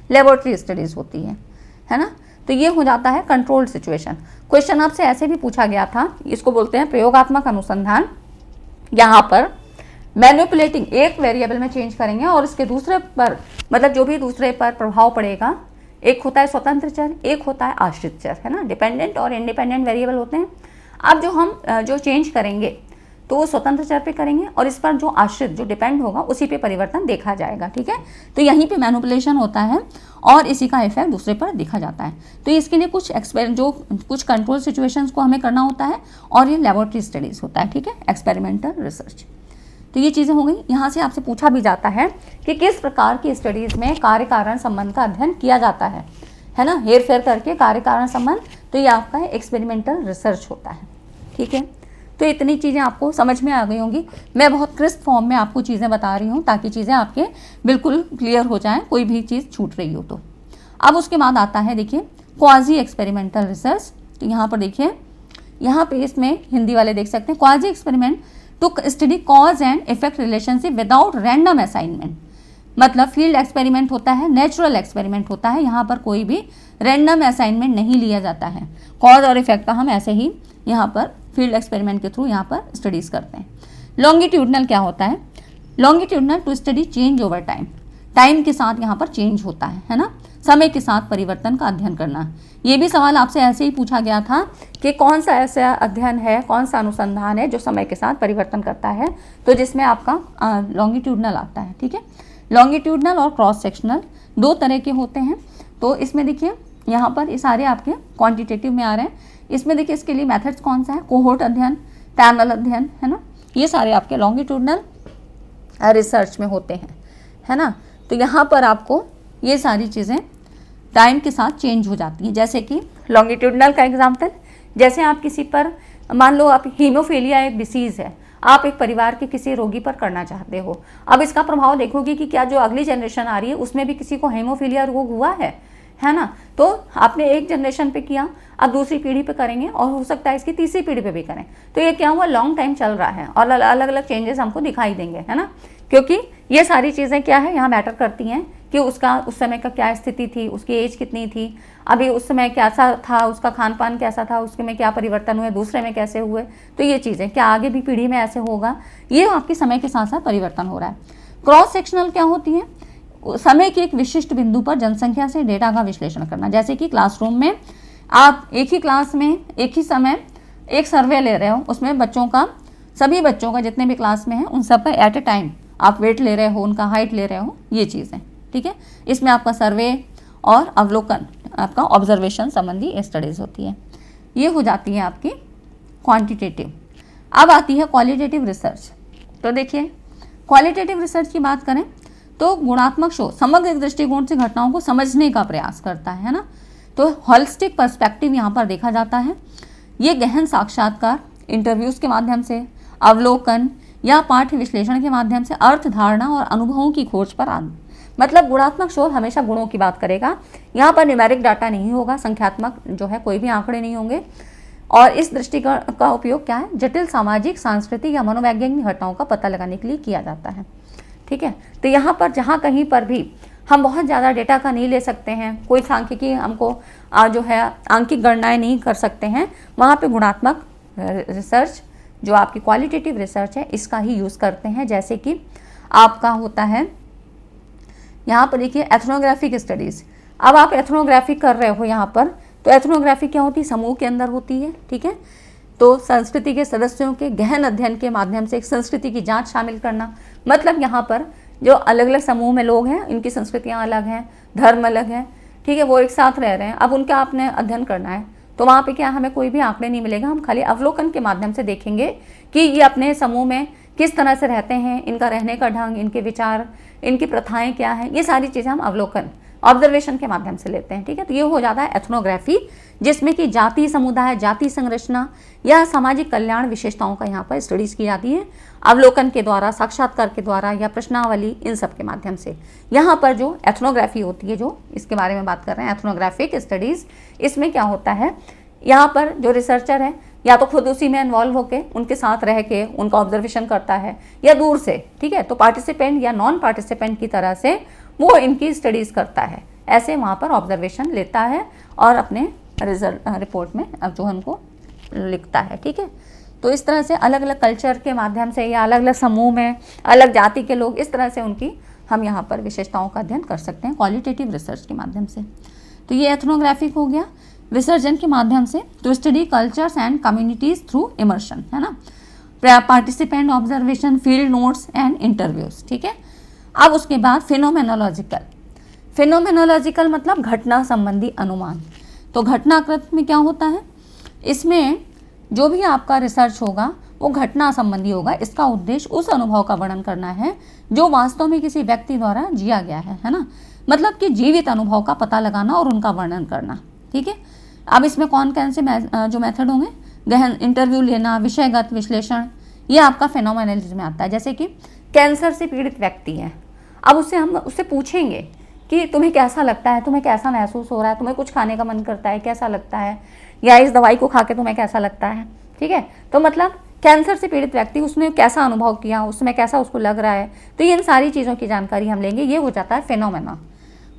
लेबोरेटरी स्टडीज होती है ना। तो ये हो जाता है कंट्रोल सिचुएशन। क्वेश्चन आपसे ऐसे भी पूछा गया था, इसको बोलते हैं प्रयोगात्मक अनुसंधान। यहाँ पर मैनिपुलेटिंग, एक वेरिएबल में चेंज करेंगे और इसके दूसरे पर, मतलब जो भी दूसरे पर प्रभाव पड़ेगा, एक होता है स्वतंत्र चर, एक होता है आश्रित चर, है ना, डिपेंडेंट और इंडिपेंडेंट वेरिएबल होते हैं। अब जो हम जो चेंज करेंगे तो वो स्वतंत्र चर पे करेंगे और इस पर जो आश्रित, जो डिपेंड होगा, उसी पे परिवर्तन देखा जाएगा, ठीक है। तो यहीं पे मैनिपुलेशन होता है और इसी का इफेक्ट दूसरे पर देखा जाता है। तो इसके लिए कुछ कुछ कंट्रोल सिचुएशंस को हमें करना होता है और ये लेबोरेटरी स्टडीज होता है, ठीक है, एक्सपेरिमेंटल रिसर्च। तो ये चीज़ें हो गई। यहाँ से आपसे पूछा भी जाता है कि किस प्रकार की स्टडीज़ में कार्य कारण संबंध का अध्ययन किया जाता है ना, हेर फेर करके कार्य कारण संबंध, तो ये आपका एक्सपेरिमेंटल रिसर्च होता है, ठीक है। तो इतनी चीज़ें आपको समझ में आ गई होंगी। मैं बहुत क्रिस्प फॉर्म में आपको चीज़ें बता रही हूँ ताकि चीज़ें आपके बिल्कुल क्लियर हो जाएं, कोई भी चीज़ छूट रही हो तो। अब उसके बाद आता है देखिए क्वाजी एक्सपेरिमेंटल रिसर्च। तो यहाँ पर देखिए, यहाँ पे इसमें हिंदी वाले देख सकते हैं, quasi experiment to study cause and effect relationship without random assignment. मतलब फील्ड एक्सपेरिमेंट होता है, नेचुरल एक्सपेरिमेंट होता है, यहाँ पर कोई भी रैंडम असाइनमेंट नहीं लिया जाता है। कॉज और इफेक्ट का हम ऐसे ही यहाँ पर फील्ड एक्सपेरिमेंट के थ्रू यहाँ पर स्टडीज़ करते हैं। लॉन्गिट्यूडनल क्या होता है, longitudinal to study change over time, time के साथ यहाँ पर चेंज होता है ना, समय के साथ परिवर्तन का अध्ययन करना। ये भी सवाल आपसे ऐसे ही पूछा गया था कि कौन सा ऐसा अध्ययन है, कौन सा अनुसंधान है जो समय के साथ परिवर्तन करता है, तो जिसमें आपका लॉन्गिट्यूडनल आता है, ठीक है। लॉन्गिट्यूडनल और क्रॉस सेक्शनल दो तरह के होते हैं। तो इसमें देखिए यहाँ पर ये सारे आपके क्वांटिटेटिव में आ रहे हैं। इसमें देखिए इसके लिए मेथड्स कौन सा है, कोहोर्ट अध्ययन, पैनल अध्ययन, है ना, ये सारे आपके लॉन्गिट्यूडनल रिसर्च में होते हैं, है ना। तो यहाँ पर आपको ये सारी चीज़ें टाइम के साथ चेंज हो जाती हैं। जैसे कि लॉन्गिट्यूडनल का एग्जाम्पल, जैसे आप किसी पर, मान लो आप हीमोफीलिया एक डिसीज़ है, आप एक परिवार के किसी रोगी पर करना चाहते हो। अब इसका प्रभाव देखोगे कि क्या जो अगली जनरेशन आ रही है उसमें भी किसी को हीमोफीलिया रोग हुआ है ना। तो आपने एक जनरेशन पे किया, अब दूसरी पीढ़ी पे करेंगे और हो सकता है इसकी तीसरी पीढ़ी पे भी करें। तो ये क्या हुआ, लॉन्ग टाइम चल रहा है और अलग अलग चेंजेस हमको दिखाई देंगे, है ना, क्योंकि ये सारी चीज़ें क्या है यहाँ मैटर करती हैं कि उसका उस समय का क्या स्थिति थी, उसकी एज कितनी थी, अभी उस समय कैसा था, उसका खान पान कैसा था, उसके में क्या परिवर्तन हुए, दूसरे में कैसे हुए। तो ये चीज़ें क्या आगे भी पीढ़ी में ऐसे होगा, ये आपके समय के साथ साथ परिवर्तन हो रहा है। क्रॉस सेक्शनल क्या होती है, समय के एक विशिष्ट बिंदु पर जनसंख्या से डेटा का विश्लेषण करना। जैसे कि क्लासरूम में आप एक ही क्लास में एक ही समय एक सर्वे ले रहे हो, उसमें बच्चों का, सभी बच्चों का जितने भी क्लास में हैं उन सब का एट ए टाइम आप वेट ले रहे हो, उनका हाइट ले रहे हो, ये चीज़ें, ठीक है। इसमें आपका सर्वे और अवलोकन, आपका ऑब्जर्वेशन संबंधी स्टडीज़ होती है। ये हो जाती है आपकी क्वांटिटेटिव। अब आती है क्वालिटेटिव रिसर्च। तो देखिए, क्वालिटेटिव रिसर्च की बात करें तो गुणात्मक शोध समग्र दृष्टिकोण से घटनाओं को समझने का प्रयास करता है ना। तो होलिस्टिक पर्सपेक्टिव यहाँ पर देखा जाता है। ये गहन साक्षात्कार, इंटरव्यूज़ के माध्यम से, अवलोकन या पाठ्य विश्लेषण के माध्यम से अर्थ, धारणा और अनुभवों की खोज पर मतलब गुणात्मक शोध हमेशा गुणों की बात करेगा। यहाँ पर न्यूमेरिक डाटा नहीं होगा, संख्यात्मक जो है कोई भी आंकड़े नहीं होंगे। और इस दृष्टिकोण का उपयोग क्या है, जटिल सामाजिक, सांस्कृतिक या मनोवैज्ञानिक घटनाओं का पता लगाने के लिए किया जाता है, ठीक है। तो यहाँ पर जहाँ कहीं पर भी हम बहुत ज़्यादा डेटा का नहीं ले सकते हैं, कोई सांख्यिकी हमको जो है आंकिक गणनाएं नहीं कर सकते हैं, वहाँ पे गुणात्मक रिसर्च जो आपकी क्वालिटेटिव रिसर्च है इसका ही यूज़ करते हैं। जैसे कि आपका होता है यहाँ पर देखिए एथनोग्राफिक स्टडीज़। अब आप एथनोग्राफी कर रहे हो यहाँ पर, तो एथनोग्राफी क्या होती है, समूह के अंदर होती है, ठीक है। तो संस्कृति के सदस्यों के गहन अध्ययन के माध्यम से एक संस्कृति की जांच शामिल करना। मतलब यहाँ पर जो अलग अलग समूह में लोग हैं, इनकी संस्कृतियाँ अलग हैं, धर्म अलग हैं, ठीक है, वो एक साथ रह रहे हैं, अब उनका आपने अध्ययन करना है। तो वहाँ पे क्या, हमें कोई भी आंकड़े नहीं मिलेगा, हम खाली अवलोकन के माध्यम से देखेंगे कि ये अपने समूह में किस तरह से रहते हैं, इनका रहने का ढंग, इनके विचार, इनकी प्रथाएं क्या हैं, ये सारी चीज़ें हम अवलोकन, ऑब्जर्वेशन के माध्यम से लेते हैं, ठीक है। तो ये हो जाता है एथनोग्राफी, जिसमें कि जाति समुदाय, जाति संरचना या सामाजिक कल्याण विशेषताओं का यहाँ पर स्टडीज़ की जाती है, अवलोकन के द्वारा, साक्षात्कार के द्वारा या प्रश्नावली, इन सब के माध्यम से। यहाँ पर जो एथनोग्राफी होती है, जो इसके बारे में बात कर रहे हैं, एथनोग्राफिक स्टडीज़, इसमें क्या होता है, यहाँ पर जो रिसर्चर है या तो खुद उसी में इन्वॉल्व होकर उनके साथ रह के उनका ऑब्जर्वेशन करता है या दूर से, ठीक है। तो पार्टिसिपेंट या नॉन पार्टिसिपेंट की तरह से वो इनकी स्टडीज़ करता है, ऐसे वहाँ पर ऑब्जर्वेशन लेता है और अपने रिपोर्ट में अब जो उनको लिखता है, ठीक है। तो इस तरह से अलग अलग कल्चर के माध्यम से या अलग अलग समूह में अलग जाति के लोग, इस तरह से उनकी हम यहाँ पर विशेषताओं का अध्ययन कर सकते हैं क्वालिटेटिव रिसर्च के माध्यम से। तो ये एथनोग्राफिक हो गया विसर्जन के माध्यम से। To study cultures and communities through immersion, है ना, participant observation, field notes and interviews, ठीक है। अब उसके बाद फिनोमेनोलॉजिकल। फिनोमेनोलॉजिकल मतलब घटना संबंधी अनुमान। तो घटनाकृत में क्या होता है, इसमें जो भी आपका रिसर्च होगा वो घटना संबंधी होगा। इसका उद्देश्य उस अनुभव का वर्णन करना है जो वास्तव में किसी व्यक्ति द्वारा जिया गया है ना, मतलब कि जीवित अनुभव का पता लगाना और उनका वर्णन करना, ठीक है। अब इसमें कौन कौन से जो मेथड होंगे, गहन इंटरव्यू लेना, विषयगत विश्लेषण, ये आपका फिनोमेनोलॉजी में आता है। जैसे कि कैंसर से पीड़ित व्यक्ति है, अब हम उससे पूछेंगे कि तुम्हें कैसा लगता है, तुम्हें कैसा महसूस हो रहा है, तुम्हें कुछ खाने का मन करता है, कैसा लगता है, या इस दवाई को खा के तुम्हें कैसा लगता है, ठीक है। तो मतलब कैंसर से पीड़ित व्यक्ति, उसने कैसा अनुभव किया, उसमें कैसा उसको लग रहा है, तो ये इन सारी चीज़ों की जानकारी हम लेंगे। ये हो जाता है फिनोमेना,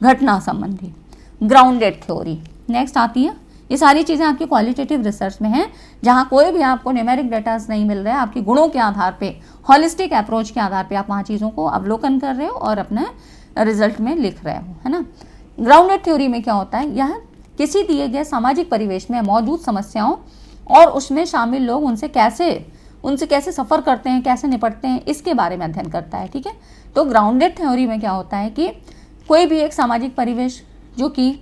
घटना संबंधी। ग्राउंडेड थ्योरी नेक्स्ट आती है। ये सारी चीज़ें आपकी क्वालिटेटिव रिसर्च में हैं, जहाँ कोई भी आपको न्यूमेरिक डेटास नहीं मिल रहा है, आपकी गुणों के आधार पे, हॉलिस्टिक अप्रोच के आधार पे आप वहाँ चीज़ों को अवलोकन कर रहे हो और अपने रिजल्ट में लिख रहे हो, है ना। ग्राउंडेड थ्योरी में क्या होता है, यह किसी दिए गए सामाजिक परिवेश में मौजूद समस्याओं और उसमें शामिल लोग उनसे कैसे सफ़र करते हैं, कैसे निपटते हैं, इसके बारे में अध्ययन करता है, ठीक है। तो ग्राउंडेड थ्योरी में क्या होता है कि कोई भी एक सामाजिक परिवेश, जो कि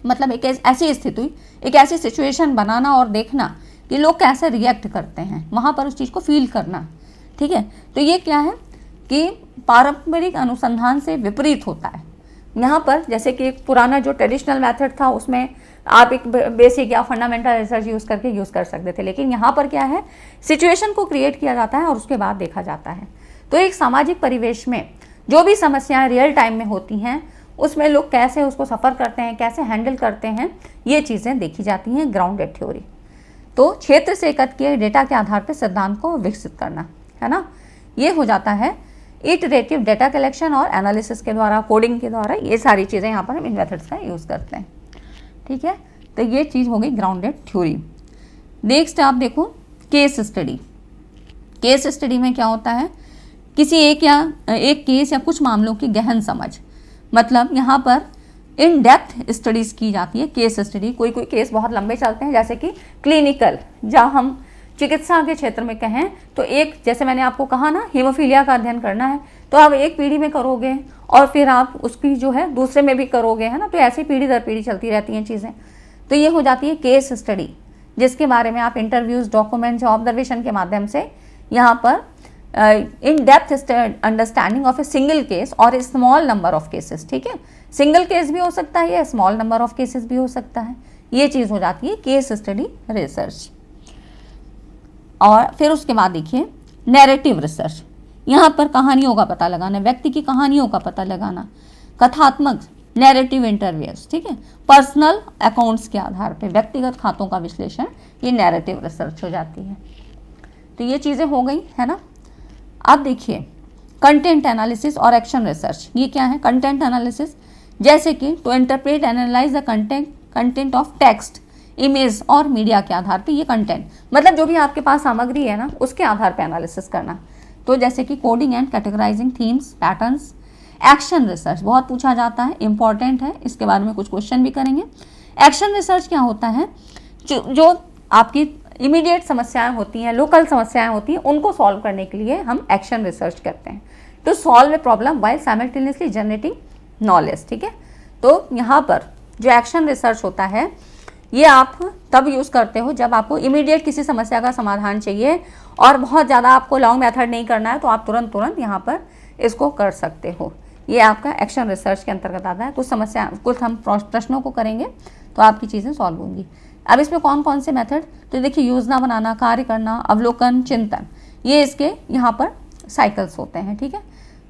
मतलब एक ऐसी स्थिति, एक ऐसी सिचुएशन बनाना और देखना कि लोग कैसे रिएक्ट करते हैं, वहाँ पर उस चीज़ को फील करना, ठीक है। तो ये क्या है कि पारंपरिक अनुसंधान से विपरीत होता है। यहाँ पर जैसे कि एक पुराना जो ट्रेडिशनल मेथड था, उसमें आप एक बेसिक या फंडामेंटल रिसर्च यूज़ कर सकते थे, लेकिन यहाँ पर क्या है, सिचुएशन को क्रिएट किया जाता है और उसके बाद देखा जाता है। तो एक सामाजिक परिवेश में जो भी समस्याएं रियल टाइम में होती हैं, उसमें लोग कैसे उसको सफ़र करते हैं, कैसे हैंडल करते हैं, ये चीज़ें देखी जाती हैं ग्राउंडेड थ्योरी। तो क्षेत्र से एकत्र किए डेटा के आधार पर सिद्धांत को विकसित करना, है ना, ये हो जाता है इटरेटिव डेटा कलेक्शन और एनालिसिस के द्वारा, कोडिंग के द्वारा, ये सारी चीज़ें यहाँ पर हम इन मेथड्स का यूज़ करते हैं, ठीक है। तो ये चीज़ हो गई ग्राउंडेड थ्योरी। नेक्स्ट आप देखो केस स्टडी। केस स्टडी में क्या होता है किसी एक केस या कुछ मामलों की गहन समझ, मतलब यहाँ पर इन डेप्थ स्टडीज़ की जाती है। केस स्टडी, कोई कोई केस बहुत लंबे चलते हैं, जैसे कि क्लिनिकल, जहाँ हम चिकित्सा के क्षेत्र में कहें तो एक, जैसे मैंने आपको कहा ना, हीमोफीलिया का अध्ययन करना है तो आप एक पीढ़ी में करोगे और फिर आप उसकी जो है दूसरे में भी करोगे, है ना, तो ऐसे पीढ़ी दर पीढ़ी चलती रहती हैं चीज़ें। तो ये हो जाती है केस स्टडी, जिसके बारे में आप इंटरव्यूज़, डॉक्यूमेंट्स, ऑब्जर्वेशन के माध्यम से यहाँ पर in depth understanding of a single case और ए स्मॉल नंबर ऑफ केसेस, ठीक है, सिंगल केस भी हो सकता है या स्मॉल नंबर ऑफ केसेस भी हो सकता है, ये चीज़ हो जाती है केस स्टडी रिसर्च। और फिर उसके बाद देखिए नैरेटिव रिसर्च, यहाँ पर कहानियों का पता लगाना, व्यक्ति की कहानियों का पता लगाना, कथात्मक नैरेटिव इंटरव्यूज, ठीक है, पर्सनल अकाउंट्स के आधार पे व्यक्तिगत खातों का विश्लेषण, ये नैरेटिव रिसर्च हो जाती है। तो ये चीज़ें हो गई, है ना। अब देखिए कंटेंट एनालिसिस और एक्शन रिसर्च, ये क्या है? कंटेंट एनालिसिस, जैसे कि to interpret analyze the content of text, image और मीडिया के आधार पे, ये कंटेंट मतलब जो भी आपके पास सामग्री है ना, उसके आधार पे एनालिसिस करना। तो जैसे कि coding and categorising themes, patterns. Action research बहुत पूछा जाता है, इंपॉर्टेंट है, इसके बारे में कुछ क्वेश्चन भी करेंगे। एक्शन रिसर्च क्या होता है? जो आपकी इमीडिएट समस्याएं होती हैं, लोकल समस्याएं होती हैं, उनको सॉल्व करने के लिए हम एक्शन रिसर्च करते हैं। To solve a problem while simultaneously generating knowledge, ठीक है। तो यहाँ पर जो एक्शन रिसर्च होता है, ये आप तब यूज़ करते हो जब आपको इमीडिएट किसी समस्या का समाधान चाहिए और बहुत ज़्यादा आपको लॉन्ग मेथड नहीं करना है, तो आप तुरंत यहाँ पर इसको कर सकते हो। ये आपका एक्शन रिसर्च के अंतर्गत आता है। कुछ हम प्रश्नों को करेंगे तो आपकी चीज़ें सॉल्व होंगी। अब इसमें कौन कौन से मेथड, तो देखिए योजना बनाना, कार्य करना, अवलोकन, चिंतन, ये इसके यहाँ पर साइकिल्स होते हैं, ठीक है।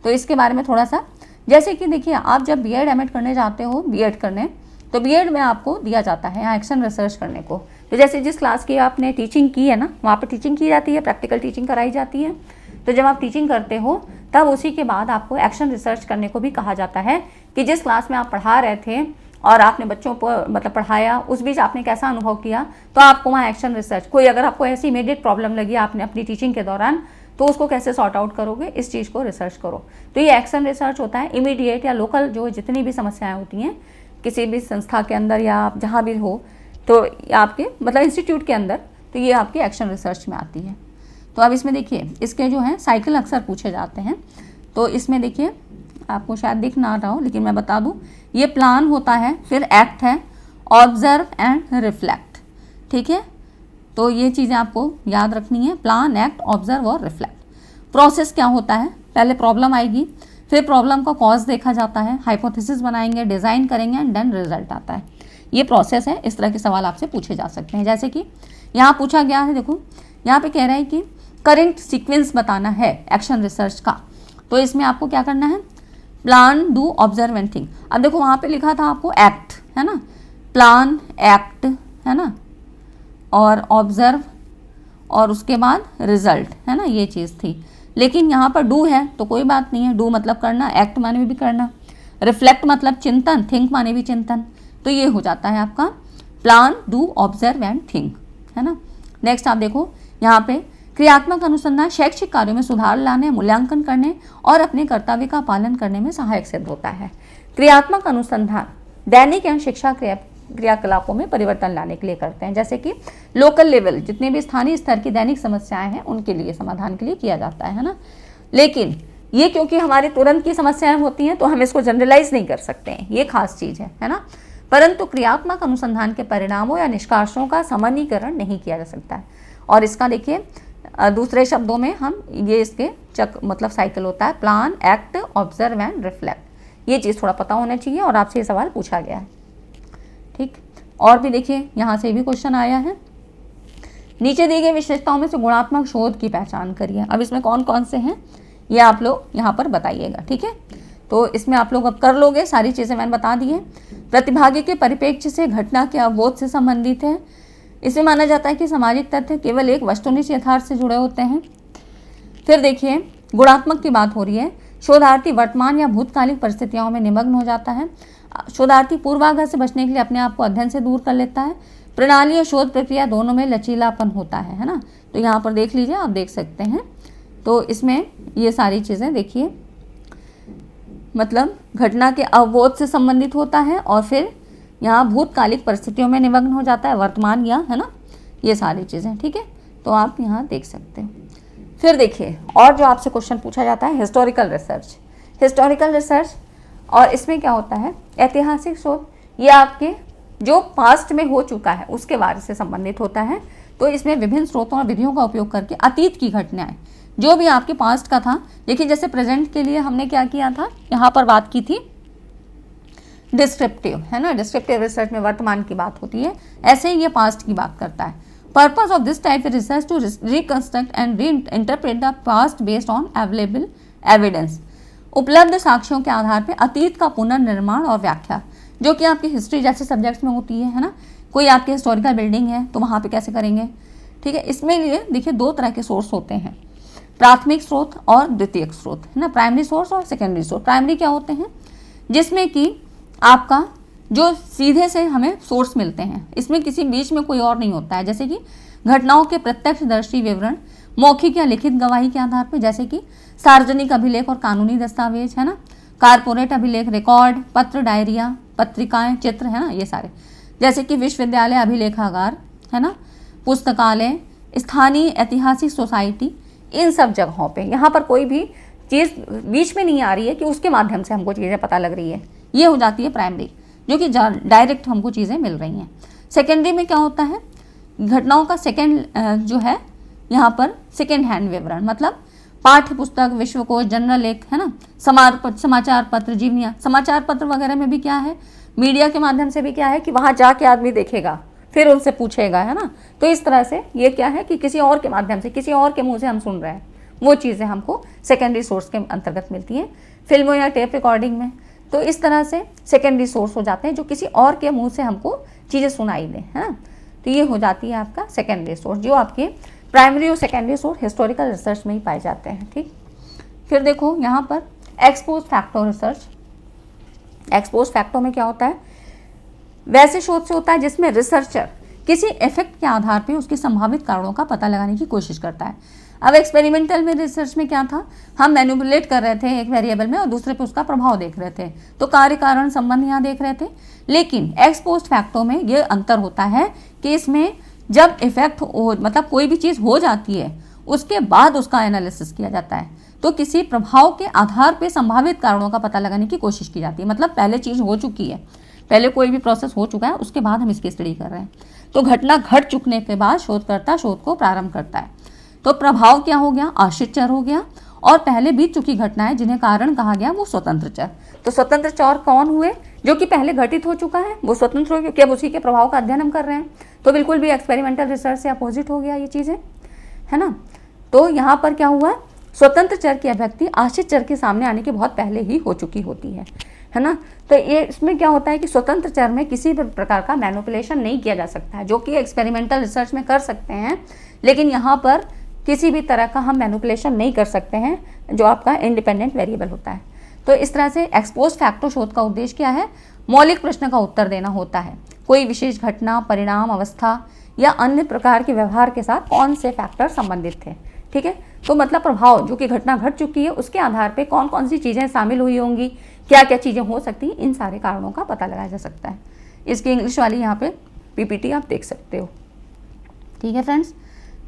तो इसके बारे में थोड़ा सा, जैसे कि देखिए आप जब बीएड एमएड करने जाते हो, बीएड करने, तो बीएड में आपको दिया जाता है यहाँ एक्शन रिसर्च करने को। तो जैसे जिस क्लास की आपने टीचिंग की है ना, वहाँ पर टीचिंग की जाती है, प्रैक्टिकल टीचिंग कराई जाती है। तो जब आप टीचिंग करते हो तब उसी के बाद आपको एक्शन रिसर्च करने को भी कहा जाता है कि जिस क्लास में आप पढ़ा रहे थे और आपने बच्चों को मतलब पढ़ाया, उस बीच आपने कैसा अनुभव किया, तो आपको वहाँ एक्शन रिसर्च, कोई अगर आपको ऐसी इमीडिएट प्रॉब्लम लगी आपने अपनी टीचिंग के दौरान, तो उसको कैसे सॉर्ट आउट करोगे, इस चीज़ को रिसर्च करो। तो ये एक्शन रिसर्च होता है। इमीडिएट या लोकल जो जितनी भी समस्याएं होती हैं किसी भी संस्था के अंदर या आप जहाँ भी हो, तो आपके मतलब इंस्टीट्यूट के अंदर, तो ये आपकी एक्शन रिसर्च में आती है। तो अब इसमें देखिए इसके जो हैं साइकिल अक्सर पूछे जाते हैं। तो इसमें देखिए आपको शायद दिख ना रहा हो, लेकिन मैं बता दूं, ये प्लान होता है, फिर एक्ट है, ऑब्जर्व एंड रिफ्लेक्ट, ठीक है। तो ये चीज़ें आपको याद रखनी है, प्लान, एक्ट, ऑब्जर्व और रिफ्लेक्ट। प्रोसेस क्या होता है? पहले प्रॉब्लम आएगी, फिर प्रॉब्लम का कॉज देखा जाता है, हाइपोथेसिस बनाएंगे, डिज़ाइन करेंगे एंड देन रिजल्ट आता है। ये प्रोसेस है। इस तरह के सवाल आपसे पूछे जा सकते हैं। जैसे कि यहाँ पूछा गया है, देखो यहाँ पे कह रहा है कि करेंट सीक्वेंस बताना है एक्शन रिसर्च का। तो इसमें आपको क्या करना है? Plan, do, observe and think. अब देखो वहाँ पे लिखा था आपको एक्ट, है ना, प्लान, एक्ट, है ना, और ऑब्जर्व और उसके बाद रिजल्ट, है ना, ये चीज़ थी। लेकिन यहाँ पर डू है तो कोई बात नहीं है, डू मतलब करना, एक्ट माने भी करना, रिफ्लेक्ट मतलब चिंतन, थिंक माने भी चिंतन। तो ये हो जाता है आपका plan, do, observe and think, है ना। नेक्स्ट आप देखो यहाँ पे क्रियात्मक अनुसंधान शैक्षिक कार्यों में सुधार लाने, मूल्यांकन करने और अपने कर्तव्य का पालन करने में सहायक सिद्ध होता है। क्रियात्मक अनुसंधान दैनिक एवं शिक्षा क्रियाकलापों में परिवर्तन लाने के लिए करते हैं, जैसे कि लोकल लेवल, जितने भी स्थानीय स्तर की दैनिक समस्याएं हैं उनके लिए समाधान के लिए किया जाता है ना। लेकिन ये क्योंकि हमारे तुरंत की समस्याएं होती हैं तो हम इसको जनरलाइज नहीं कर सकते हैं, ये खास चीज़ है ना। परंतु क्रियात्मक अनुसंधान के परिणामों या निष्कर्षों का सामान्यीकरण नहीं किया जा सकता है। और इसका देखिए दूसरे शब्दों में हम ये इसके मतलब साइकिल होता है, plan, act, observe and reflect. ये चीज़ थोड़ा पता होना चाहिए और आपसे ये सवाल पूछा गया है, ठीक। और भी देखिए यहाँ से भी क्वेश्चन आया है, नीचे दी गई विशेषताओं में से गुणात्मक शोध की पहचान करिए। अब इसमें कौन कौन से हैं ये आप लोग यहाँ पर बताइएगा, ठीक है। तो इसमें आप लोग अब कर लोगे, सारी चीज़ें मैंने बता दी है। प्रतिभागी के परिप्रेक्ष्य से घटना के अवबोध से संबंधित है। इसमें माना जाता है कि सामाजिक तथ्य केवल एक वस्तुनिष्ठ यथार्थ से जुड़े होते हैं। फिर देखिए गुणात्मक की बात हो रही है, शोधार्थी वर्तमान या भूतकालिक परिस्थितियों में निमग्न हो जाता है। शोधार्थी पूर्वाग्रह से बचने के लिए अपने आप को अध्ययन से दूर कर लेता है। प्रणाली और शोध प्रक्रिया दोनों में लचीलापन होता है ना। तो यहाँ पर देख लीजिए, आप देख सकते हैं तो इसमें ये सारी चीज़ें देखिए, मतलब घटना के अवबोध से संबंधित होता है और फिर यहाँ भूतकालिक परिस्थितियों में निमग्न हो जाता है, वर्तमान या, है ना, ये सारी चीज़ें, ठीक है। तो आप यहाँ देख सकते हो। फिर देखिए और जो आपसे क्वेश्चन पूछा जाता है हिस्टोरिकल रिसर्च। हिस्टोरिकल रिसर्च और इसमें क्या होता है, ऐतिहासिक शोध, ये आपके जो पास्ट में हो चुका है उसके बारे से संबंधित होता है। तो इसमें विभिन्न स्रोतों और विधियों का उपयोग करके अतीत की घटनाएं, जो भी आपके पास्ट का था, देखिए जैसे प्रेजेंट के लिए हमने क्या किया था, यहाँ पर बात की थी डिस्क्रिप्टिव, है ना, डिस्क्रिप्टिव रिसर्च में वर्तमान की बात होती है, ऐसे ही ये पास्ट की बात करता है। Purpose of this type research to reconstruct and reinterpret the past based on available evidence. उपलब्ध साक्ष्यों के आधार पर अतीत का पुनर्निर्माण और व्याख्या, जो कि आपकी हिस्ट्री जैसे सब्जेक्ट्स में होती है ना, कोई आपकी हिस्टोरिकल बिल्डिंग है तो वहाँ पे कैसे करेंगे, ठीक है। इसमें लिए देखिए दो तरह के सोर्स होते हैं, प्राथमिक स्रोत और द्वितीयक स्रोत, है ना, प्राइमरी सोर्स और सेकेंडरी सोर्स। प्राइमरी क्या होते हैं, जिसमें कि आपका जो सीधे से हमें सोर्स मिलते हैं, इसमें किसी बीच में कोई और नहीं होता है, जैसे कि घटनाओं के प्रत्यक्षदर्शी विवरण मौखिक या लिखित गवाही के आधार पर, जैसे कि सार्वजनिक अभिलेख और कानूनी दस्तावेज, है ना, कारपोरेट अभिलेख, रिकॉर्ड, पत्र, डायरिया, पत्रिकाएं, चित्र, है ना, ये सारे, जैसे कि विश्वविद्यालय अभिलेखागार, है ना, पुस्तकालय, स्थानीय ऐतिहासिक सोसाइटी, इन सब जगहों पे यहाँ पर कोई भी चीज़ बीच में नहीं आ रही है कि उसके माध्यम से हमको चीज़ें पता लग रही है, ये हो जाती है प्राइमरी, जो कि डायरेक्ट हमको चीज़ें मिल रही हैं। सेकेंडरी में क्या होता है, घटनाओं का जो है यहाँ पर सेकेंड हैंड विवरण, मतलब पाठ्य पुस्तक, विश्वकोश, जनरल लेख, है ना, समाचार पत्र, जीवनियाँ, समाचार पत्र वगैरह में भी क्या है, मीडिया के माध्यम से भी क्या है कि वहाँ जाके आदमी देखेगा, फिर उनसे पूछेगा, है ना। तो इस तरह से ये क्या है कि किसी और के माध्यम से, किसी और के मुंह से हम सुन रहे हैं, वो चीज़ें हमको सेकेंडरी सोर्स के अंतर्गत मिलती हैं। फिल्मों या टेप रिकॉर्डिंग में तो इस तरह से सेकेंडरी सोर्स हो जाते हैं, जो किसी और के मुँह से हमको चीज़ें सुनाई दें, है ना। तो ये हो जाती है आपका सेकेंडरी सोर्स, जो आपके प्राइमरी और सेकेंडरी सोर्स हिस्टोरिकल रिसर्च में ही पाए जाते हैं, ठीक। फिर देखो यहाँ पर expose facto research. Expose facto में क्या होता है, वैसे शोध से होता है जिसमें रिसर्चर किसी इफेक्ट के आधार पर उसके संभावित कारणों का पता लगाने की कोशिश करता है। अब एक्सपेरिमेंटल में रिसर्च में क्या था, हम मैनिपुलेट कर रहे थे एक वेरिएबल में और दूसरे पे उसका प्रभाव देख रहे थे, तो कार्य कारण संबंध यहाँ देख रहे थे। लेकिन एक्सपोज फैक्टो में ये अंतर होता है कि इसमें जब इफेक्ट मतलब कोई भी चीज़ हो जाती है उसके बाद उसका एनालिसिस किया जाता है, तो किसी प्रभाव के आधार पर संभावित कारणों का पता लगाने की कोशिश की जाती है। मतलब पहले चीज़ हो चुकी है, पहले कोई भी प्रोसेस हो चुका है, उसके बाद हम इसकी स्टडी कर रहे हैं। तो घटना घट चुकने के बाद शोधकर्ता शोध को प्रारंभ करता है। तो प्रभाव क्या हो गया, आश्रित चर हो गया, और पहले बीत चुकी घटनाएं जिन्हें कारण कहा गया वो स्वतंत्र चर। तो स्वतंत्र चर कौन हुए, जो कि पहले घटित हो चुका है वो स्वतंत्र हो, क्योंकि अब उसी के प्रभाव का अध्ययन हम कर रहे हैं। तो बिल्कुल भी एक्सपेरिमेंटल रिसर्च से अपोजिट हो गया ये चीज़ें, है ना। तो यहाँ पर क्या हुआ, स्वतंत्र चर की अभिव्यक्ति आश्रित चर के सामने आने के बहुत पहले ही हो चुकी होती है ना। तो ये इसमें क्या होता है कि स्वतंत्र चर में किसी भी प्रकार का मैनिपुलेशन नहीं किया जा सकता है, जो कि एक्सपेरिमेंटल रिसर्च में कर सकते हैं, लेकिन यहाँ पर किसी भी तरह का हम मैनिपुलेशन नहीं कर सकते हैं, जो आपका इंडिपेंडेंट वेरिएबल होता है। तो इस तरह से एक्सपोज फैक्टो शोध का उद्देश्य क्या है, मौलिक प्रश्न का उत्तर देना होता है। कोई विशेष घटना, परिणाम, अवस्था या अन्य प्रकार के व्यवहार के साथ कौन से फैक्टर संबंधित थे, ठीक है। तो मतलब प्रभाव, जो कि घटना घट चुकी है उसके आधार पे कौन कौन सी चीज़ें शामिल हुई होंगी, क्या क्या चीज़ें हो सकती हैं, इन सारे कारणों का पता लगाया जा सकता है। इसकी इंग्लिश वाली यहाँ पे पीपीटी आप देख सकते हो, ठीक है फ्रेंड्स।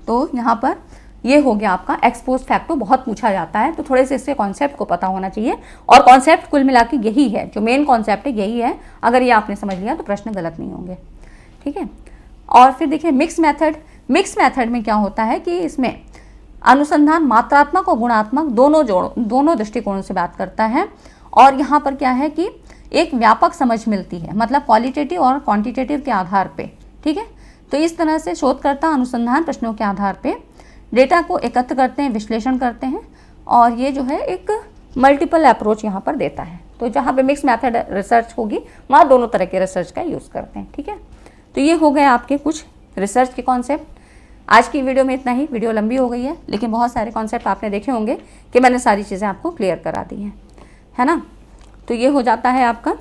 तो यहाँ पर ये हो गया आपका एक्सपोज फैक्टो, बहुत पूछा जाता है, तो थोड़े से इसके कॉन्सेप्ट को पता होना चाहिए। और कॉन्सेप्ट कुल मिला के यही है, जो मेन कॉन्सेप्ट है यही है। अगर ये आपने समझ लिया तो प्रश्न गलत नहीं होंगे, ठीक है। और फिर देखिए मिक्स मेथड। मिक्स मेथड में क्या होता है कि इसमें अनुसंधान मात्रात्मक और गुणात्मक दोनों दृष्टिकोणों से बात करता है। और यहाँ पर क्या है कि एक व्यापक समझ मिलती है, मतलब क्वालिटेटिव और क्वांटिटेटिव के आधार पे, ठीक है। तो इस तरह से शोधकर्ता अनुसंधान प्रश्नों के आधार पे डेटा को एकत्र करते हैं, विश्लेषण करते हैं, और ये जो है एक मल्टीपल अप्रोच यहाँ पर देता है। तो जहाँ पे मिक्स मेथड रिसर्च होगी वहाँ दोनों तरह के रिसर्च का यूज़ करते हैं, ठीक है। तो ये हो गए आपके कुछ रिसर्च के कॉन्सेप्ट। आज की वीडियो में इतना ही। वीडियो लंबी हो गई है, लेकिन बहुत सारे कॉन्सेप्ट आपने देखे होंगे कि मैंने सारी चीज़ें आपको क्लियर करा दी हैं, है ना। तो ये हो जाता है आपका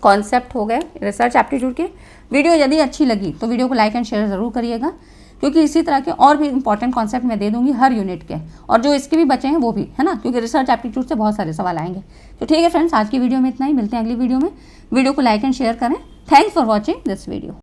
कॉन्सेप्ट हो गए रिसर्च एप्टीट्यूड के। वीडियो यदि अच्छी लगी तो वीडियो को लाइक एंड शेयर ज़रूर करिएगा। क्योंकि इसी तरह के और भी इंपॉर्टेंट कॉन्सेप्ट मैं दे दूंगी हर यूनिट के, और जो इसके भी बचे हैं वो भी, है ना, क्योंकि रिसर्च एप्टीट्यूड से बहुत सारे सवाल आएंगे। तो ठीक है फ्रेंड्स, आज की वीडियो में इतना ही, मिलते हैं अगली वीडियो में। वीडियो को लाइक एंड शेयर करें। Thanks for watching this video.